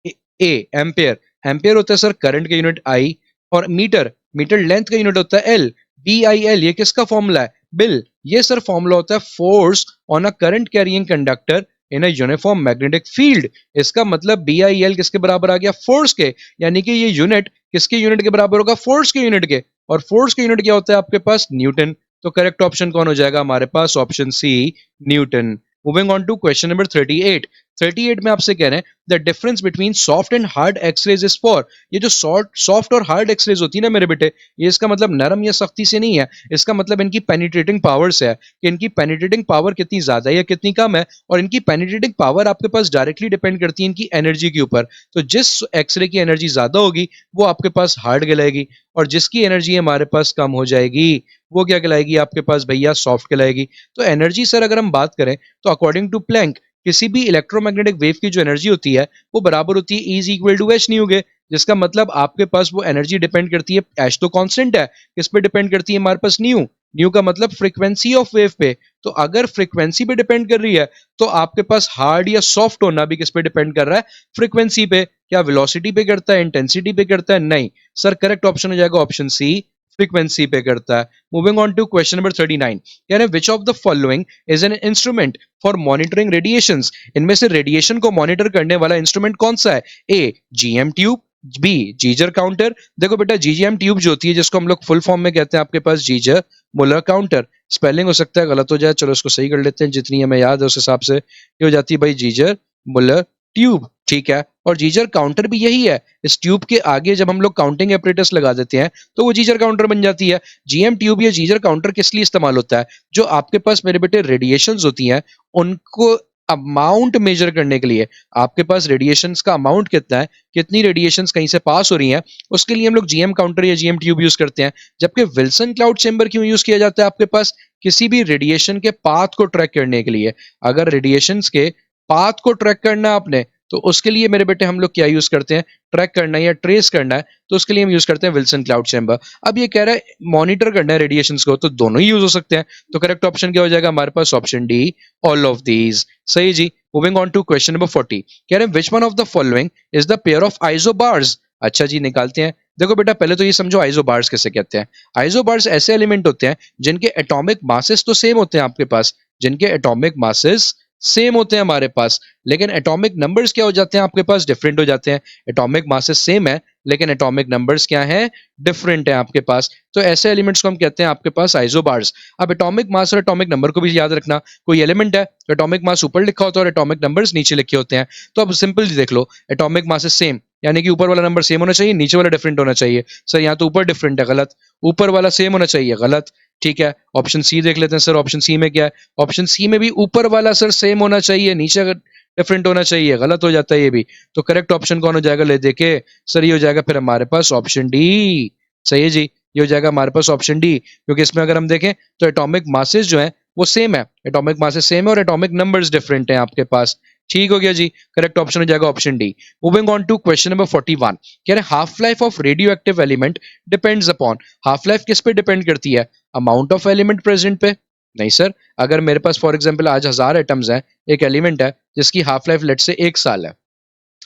ए एम्पियर, एम्पियर होता है सर करंट का यूनिट आई. और मीटर, मीटर लेंथ का यूनिट होता है एल. बी आई एल, ये किसका फॉर्मूला है? बिल. ये सर फॉर्मूला होता है force on a current carrying conductor in a uniform magnetic field. इसका मतलब बी आई एल किसके बराबर आ गया? फोर्स के. यानी कि ये यूनिट किसके यूनिट के बराबर होगा? फोर्स के यूनिट के. और फोर्स के यूनिट क्या होता है आपके पास? न्यूटन. तो करेक्ट ऑप्शन कौन हो जाएगा हमारे पास? Option C, Newton. Moving on to question number 38. 38 में आपसे कह रहे हैं the difference between soft and hard X-rays is for. ये जो सॉफ्ट और हार्ड एक्सरेज होती है ना मेरे बेटे, ये इसका मतलब नरम या सख्ती से नहीं है, इसका मतलब इनकी पेनिट्रेटिंग पावर से है कि इनकी पेनिट्रेटिंग पावर कितनी ज्यादा है या कितनी कम है. और इनकी पेनिट्रेटिंग पावर आपके पास डायरेक्टली डिपेंड करती है इनकी एनर्जी के ऊपर. तो जिस एक्सरे की एनर्जी ज्यादा होगी वो आपके पास हार्ड कहलाएगी, और जिसकी एनर्जी हमारे पास कम हो जाएगी वो क्या कहलाएगी आपके पास भैया? सॉफ्ट कहलाएगी. तो एनर्जी सर अगर हम बात करें तो अकॉर्डिंग टू प्लैंक किसी भी इलेक्ट्रोमैग्नेटिक वेव की जो एनर्जी होती है वो बराबर होती है E is equal to h nu के. जिसका मतलब आपके पास वो एनर्जी डिपेंड करती है, एच तो कांस्टेंट है, किस पे डिपेंड करती है हमारे पास? न्यू. न्यू का मतलब फ्रीक्वेंसी ऑफ वेव पे. तो अगर फ्रीक्वेंसी पे डिपेंड कर रही है तो आपके पास हार्ड या सॉफ्ट होना भी किस पे डिपेंड कर रहा है? फ्रीक्वेंसी पे. क्या वेलोसिटी पे करता है, इंटेंसिटी पे करता है? नहीं सर. करेक्ट ऑप्शन हो जाएगा ऑप्शन सी, फ्रीक्वेंसी पे करता है। Moving on to question number 39, कह रहे हैं which of the following is an instrument for monitoring radiations, इनमें से रेडिएशन को मॉनिटर करने वाला इंस्ट्रूमेंट कौन सा है? ए जीएम ट्यूब, बी जीजर काउंटर। देखो बेटा जीजीएम ट्यूब जो होती है जिसको हम लोग फुल फॉर्म में कहते हैं आपके पास जीजर मुलर काउंटर, स्पेलिंग हो सकता है गलत हो जाए, चलो इसको सही कर लेते हैं, जितनी हमें याद है उस हिसाब से ये हो जाती है भाई जीजर मुलर ट्यूब, ठीक है। और जीजर काउंटर भी यही है, इस ट्यूब के आगे जब हम लोग काउंटिंग एपरेटस लगा देते हैं तो वो जीजर काउंटर बन जाती है। जीएम ट्यूब या जीजर काउंटर किस लिए इस्तेमाल होता है? जो आपके पास मेरे बेटे रेडिएशंस होती हैं उनको अमाउंट मेजर करने के लिए, आपके पास रेडिएशंस का अमाउंट कितना है, कितनी रेडिएशंस कहीं से पास हो रही हैं, उसके लिए हम लोग जीएम काउंटर या जीएम ट्यूब यूज करते हैं। जबकि विल्सन क्लाउड चेंबर क्यों यूज किया जाता है आपके पास? किसी भी रेडिएशन के पाथ को ट्रैक करने के लिए। अगर रेडिएशंस के पाथ को ट्रैक करना है आपने तो उसके लिए मेरे बेटे हम लोग क्या यूज करते हैं? ट्रैक करना है या ट्रेस करना है तो उसके लिए हम यूज करते हैं विल्सन क्लाउड चेंबर। अब ये कह रहा है मॉनिटर करना है रेडिएशंस को, तो दोनों ही यूज हो सकते हैं। तो करेक्ट ऑप्शन क्या हो जाएगा हमारे पास? Option D, all of these. सही जी। Moving on to question number 40, कह रहे हैं which one of the following is the pair of isobars. अच्छा जी, निकालते हैं। देखो बेटा पहले तो ये समझो आइसोबार्स किसे कहते हैं। आइसोबार्स ऐसे एलिमेंट होते हैं जिनके एटॉमिक मासेस तो सेम होते हैं आपके पास, जिनके एटॉमिक मासेस सेम होते हैं हमारे पास, लेकिन एटॉमिक नंबर्स क्या हो जाते हैं आपके पास? डिफरेंट हो जाते हैं। एटॉमिक मासेस सेम है लेकिन एटॉमिक नंबर्स क्या हैं? डिफरेंट है आपके पास। तो ऐसे एलिमेंट्स को हम कहते हैं आपके पास आइसोबार्स। अब एटॉमिक मास और एटॉमिक नंबर को भी याद रखना। कोई एलिमेंट है तो एटॉमिक मास ऊपर लिखा होता है और एटॉमिक नंबर्स नीचे लिखे होते हैं। तो अब सिंपल देख लो, एटॉमिक मासेस सेम यानी कि ऊपर वाला नंबर सेम होना चाहिए, नीचे वाला डिफरेंट होना चाहिए। सर यहाँ तो ऊपर डिफरेंट है, गलत। ऊपर वाला सेम होना चाहिए, गलत। ठीक है, ऑप्शन सी देख लेते हैं सर, ऑप्शन सी में क्या है? ऑप्शन सी में भी ऊपर वाला सर सेम होना चाहिए, नीचे डिफरेंट होना चाहिए, गलत हो जाता है ये भी। तो करेक्ट ऑप्शन कौन हो जाएगा? ले देखे सर, ये हो जाएगा फिर हमारे पास ऑप्शन डी। सही है जी, ये हो जाएगा हमारे पास ऑप्शन डी, क्योंकि इसमें अगर हम देखें तो एटॉमिक मासेस जो है वो सेम है, एटॉमिक मासेस सेम है और एटॉमिक नंबर्स डिफरेंट हैं आपके पास। ठीक हो गया जी, करेक्ट ऑप्शन हो जाएगा option D. Moving on to question number 41, कह रहे half life of radioactive element depends upon. Half life किस पे डिपेंड करती है? अमाउंट ऑफ एलिमेंट प्रेजेंट पे? नहीं सर, अगर मेरे पास फॉर एग्जांपल आज 1000 एटम्स हैं, एक एलिमेंट है जिसकी हाफ लाइफ लेट से 1 साल है,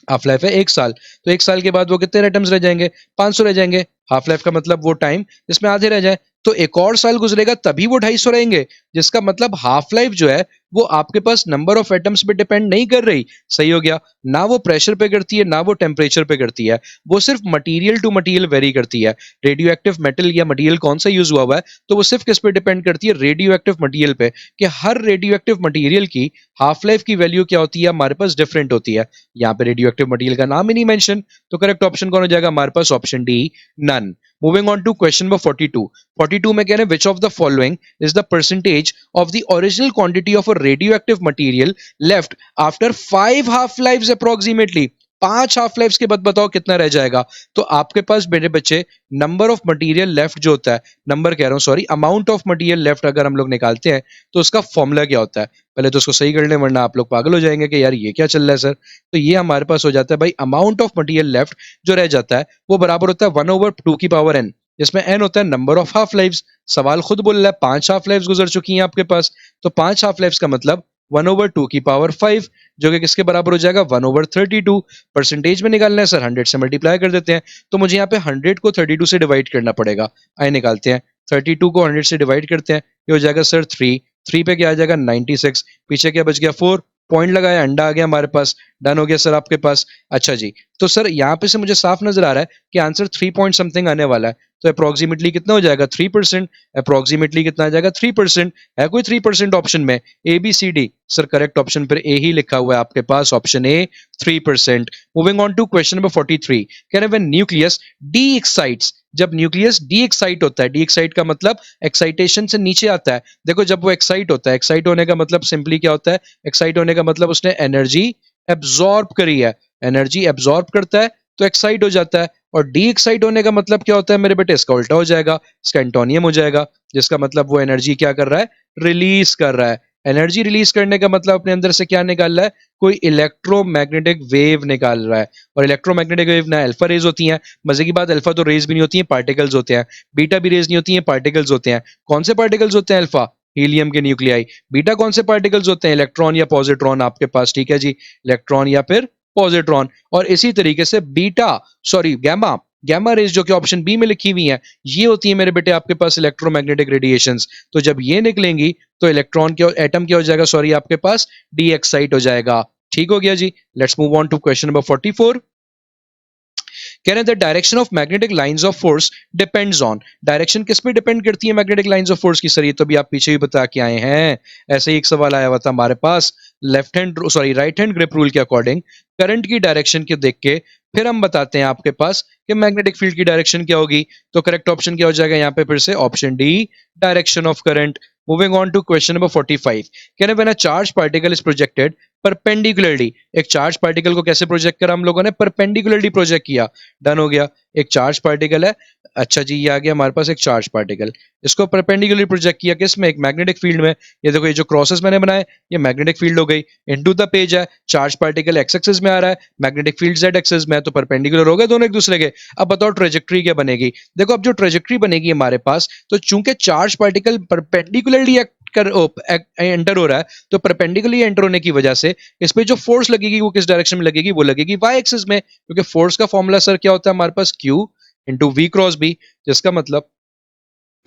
हाफ लाइफ है 1 साल, तो 1 साल के बाद वो कितने एटम्स रह जाएंगे? 500 रह जाएंगे। हाफ लाइफ का मतलब वो टाइम जिसमें आधे रह जाए, तो एक और साल गुजरेगा तभी वो 250 रहेंगे, जिसका मतलब हाफ लाइफ जो है वो आपके पास नंबर ऑफ एटम्स पे डिपेंड नहीं कर रही। सही हो गया ना, वो प्रेशर पे करती है ना वो टेम्परेचर पे करती है, वो सिर्फ मटेरियल टू मटेरियल वेरी करती है। रेडियो एक्टिव मेटल या मटेरियल कौन सा यूज हुआ है तो वो सिर्फ किस पे डिपेंड करती है? रेडियो एक्टिव मटेरियल पे, कि हर रेडियो एक्टिव मटेरियल की हाफ लाइफ की वैल्यू क्या होती है हमारे पास? डिफरेंट होती है। यहाँ पे रेडियो एक्टिव मटेरियल का नाम ही नहीं मेंशन, तो करेक्ट ऑप्शन कौन हो जाएगा हमारे पास? Option D, none. Moving on to question number 42, 42 में कह रहे हैं which of the following is the percentage of the original quantity of a radioactive material left after 5 half lives approximately. 5 half lives के बाद बताओ कितना रह जाएगा। तो आपके पास मेरे बच्चे नंबर ऑफ मटेरियल लेफ्ट जो होता है, नंबर कह रहा हूं sorry, amount of material left अगर हम लोग निकालते हैं तो उसका फॉर्मूला क्या होता है? पहले तो उसको सही कर लें वरना आप लोग पागल हो जाएंगे कि यार ये क्या चल रहा है सर। तो ये हमारे पास हो जाता है भाई, अमाउंट ऑफ मटेरियल लेफ्ट जो रह जाता है वो बराबर होता है 1/2 की पावर n, जिसमें n होता है नंबर ऑफ हाफ लाइव्स। सवाल खुद बोल रहा है 5 हाफ लाइव्स गुजर चुकी हैं आपके पास, तो 5 हाफ लाइव्स का मतलब 1/2 की पावर 5, जो कि किसके बराबर हो जाएगा? 1/32। परसेंटेज में निकालना है सर, 100 से मल्टीप्लाई कर देते हैं, तो मुझे यहाँ पे 100 को 32 से डिवाइड करना पड़ेगा। आइए निकालते हैं, 32 को 100 से डिवाइड करते हैं, ये हो जाएगा सर 3, 3 पे क्या आ जाएगा? 96, पीछे क्या बच गया? 4, पॉइंट लगाया, अंडा आ गया हमारे पास, डन हो गया सर आपके पास। अच्छा जी, तो सर यहाँ पे से मुझे साफ नजर आ रहा है कि आंसर 3 पॉइंट समथिंग आने वाला है, तो अप्रोक्सीमेटली कितना हो जाएगा? 3%। अप्रोक्सीमेटली कितना आ जाएगा? 3%। है कोई 3% ऑप्शन में? A B C D? Sir correct option पर ए ही लिखा हुआ है आपके पास, option A 3%। Moving on to question number 43, कह रहे हैं व्हेन न्यूक्लियस डी एक्साइट्स, जब न्यूक्लियस डी एक्साइट होता है, डी एक्साइट का मतलब एक्साइटेशन से नीचे आता है। देखो जब वो एक्साइट होता है, एक्साइट होने का मतलब सिंपली क्या होता है? एक्साइट होने का मतलब उसने एनर्जी एब्जॉर्ब करी है, एनर्जी एब्जॉर्ब करता है तो एक्साइट हो जाता है। और डी एक्साइट होने का मतलब क्या होता है मेरे बेटे? इसका उल्टा हो जाएगा, इसका एंटोनियम हो जाएगा, जिसका मतलब वो एनर्जी क्या कर रहा है? रिलीज कर रहा है। एनर्जी रिलीज करने का मतलब अपने अंदर से क्या निकाल रहा है? कोई इलेक्ट्रोमैग्नेटिक वेव निकाल रहा है। और इलेक्ट्रोमैग्नेटिक वेव ना अल्फा रेज होती हैं, मजे की बात अल्फा तो रेज भी नहीं होती हैं, पार्टिकल्स होते हैं। बीटा भी रेज नहीं होती हैं, पार्टिकल्स होते हैं। कौन से पार्टिकल्स होते हैं? अल्फा हीलियम के न्यूक्लियाई। बीटा कौन से पार्टिकल्स होते हैं? इलेक्ट्रॉन या पॉजिट्रॉन आपके पास, ठीक है जी, इलेक्ट्रॉन या फिर पॉजिट्रॉन। और इसी तरीके से beta sorry gamma gamma rays जो कि ऑप्शन बी में लिखी हुई है, ये होती है मेरे बेटे आपके पास इलेक्ट्रोमैग्नेटिक रेडिएशंस। तो जब ये निकलेंगी तो इलेक्ट्रॉन के एटम क्या हो जाएगा, सॉरी आपके पास डी एक्साइट हो जाएगा। ठीक हो गया जी। Let's move on to question number 44। कह रहे हैं the direction of magnetic lines of force depends on, direction किस पे डिपेंड करती है मैग्नेटिक लाइंस ऑफ फोर्स की? सर ये तो भी आप पीछे ही बता के आए हैं, ऐसे ही एक सवाल आया हुआ था हमारे पास left hand sorry right hand grip rule के अकॉर्डिंग करंट की डायरेक्शन के देख के फिर हम बताते हैं आपके पास कि मैग्नेटिक फील्ड की डायरेक्शन क्या होगी। तो करेक्ट ऑप्शन क्या हो जाएगा यहाँ पे फिर से option D, direction of current. Moving on to question number 45। कह रहे हैं when a charge particle is projected perpendicularly, एक चार्ज पार्टिकल को कैसे प्रोजेक्ट करा हम लोगों ने? परपेंडिकुलरली प्रोजेक्ट किया। डन हो गया। एक चार्ज पार्टिकल है, अच्छा जी ये आ गया हमारे पास एक चार्ज पार्टिकल, इसको परपेंडिकुलरली प्रोजेक्ट किया किस में? एक मैग्नेटिक फील्ड में। ये देखो ये जो क्रॉसेस मैंने बनाए ये मैग्नेटिक फील्ड हो गई। इनटू द पेज है, चार्ज पार्टिकल एक्स एक्सिस में आ रहा है, मैग्नेटिक फील्ड जेड एक्सिस में है, तो परपेंडिकुलर हो गए दोनों एक दूसरे के। अब बताओ ट्रेजेक्ट्री क्या बनेगी? देखो अब जो ट्रेजेक्ट्री बनेगी हमारे पास, तो चूंकि चार्ज पार्टिकल परपेंडिकुलरली एंटर हो रहा है, तो परपेंडिकुलरली एंटर होने की वजह से इस पे जो फोर्स लगेगी वो किस डायरेक्शन में लगेगी? वो लगेगी वाई एक्सिस में, क्योंकि फोर्स का फॉर्मूला सर क्या होता है हमारे पास? Q into V cross B, जिसका मतलब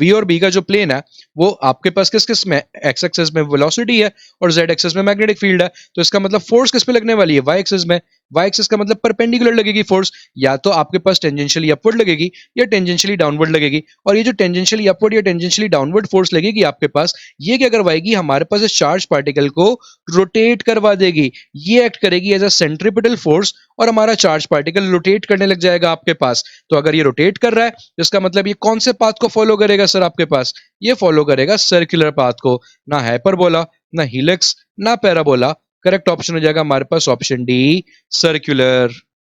V और B का जो प्लेन है वो आपके पास किस किस में? एक्स एक्सिस में वेलोसिटी है और जेड एक्सिस में मैग्नेटिक फील्ड है। तो इसका मतलब फोर्स किस पे लगने वाली है? वाई एक्सिस में। वाई एक्सिस का मतलब परपेंडिकुलर लगेगी फोर्स, या तो आपके पास टेंजेंशियली अपवर्ड लगेगी या टेंजेंशियली डाउनवर्ड लगेगी। और ये जो टेंजेंशियली अपवर्ड या टेंजेंशियली डाउनवर्ड फोर्स लगेगी आपके पास, ये क्या करवाएगी? हमारे पास इस चार्ज पार्टिकल को रोटेट करवा देगी। ये एक्ट करेगी एज अ सेंट्रीपिटल फोर्स और हमारा चार्ज पार्टिकल रोटेट करने लग जाएगा आपके पास। तो अगर ये रोटेट कर रहा है इसका मतलब ये कौन से पाथ को फॉलो करेगा सर आपके पास? ये फॉलो करेगा सर्कुलर पाथ को, ना हाइपरबोला, ना हीलिक्स, ना पैराबोला। करेक्ट ऑप्शन हो जाएगा हमारे पास ऑप्शन डी, सर्कुलर।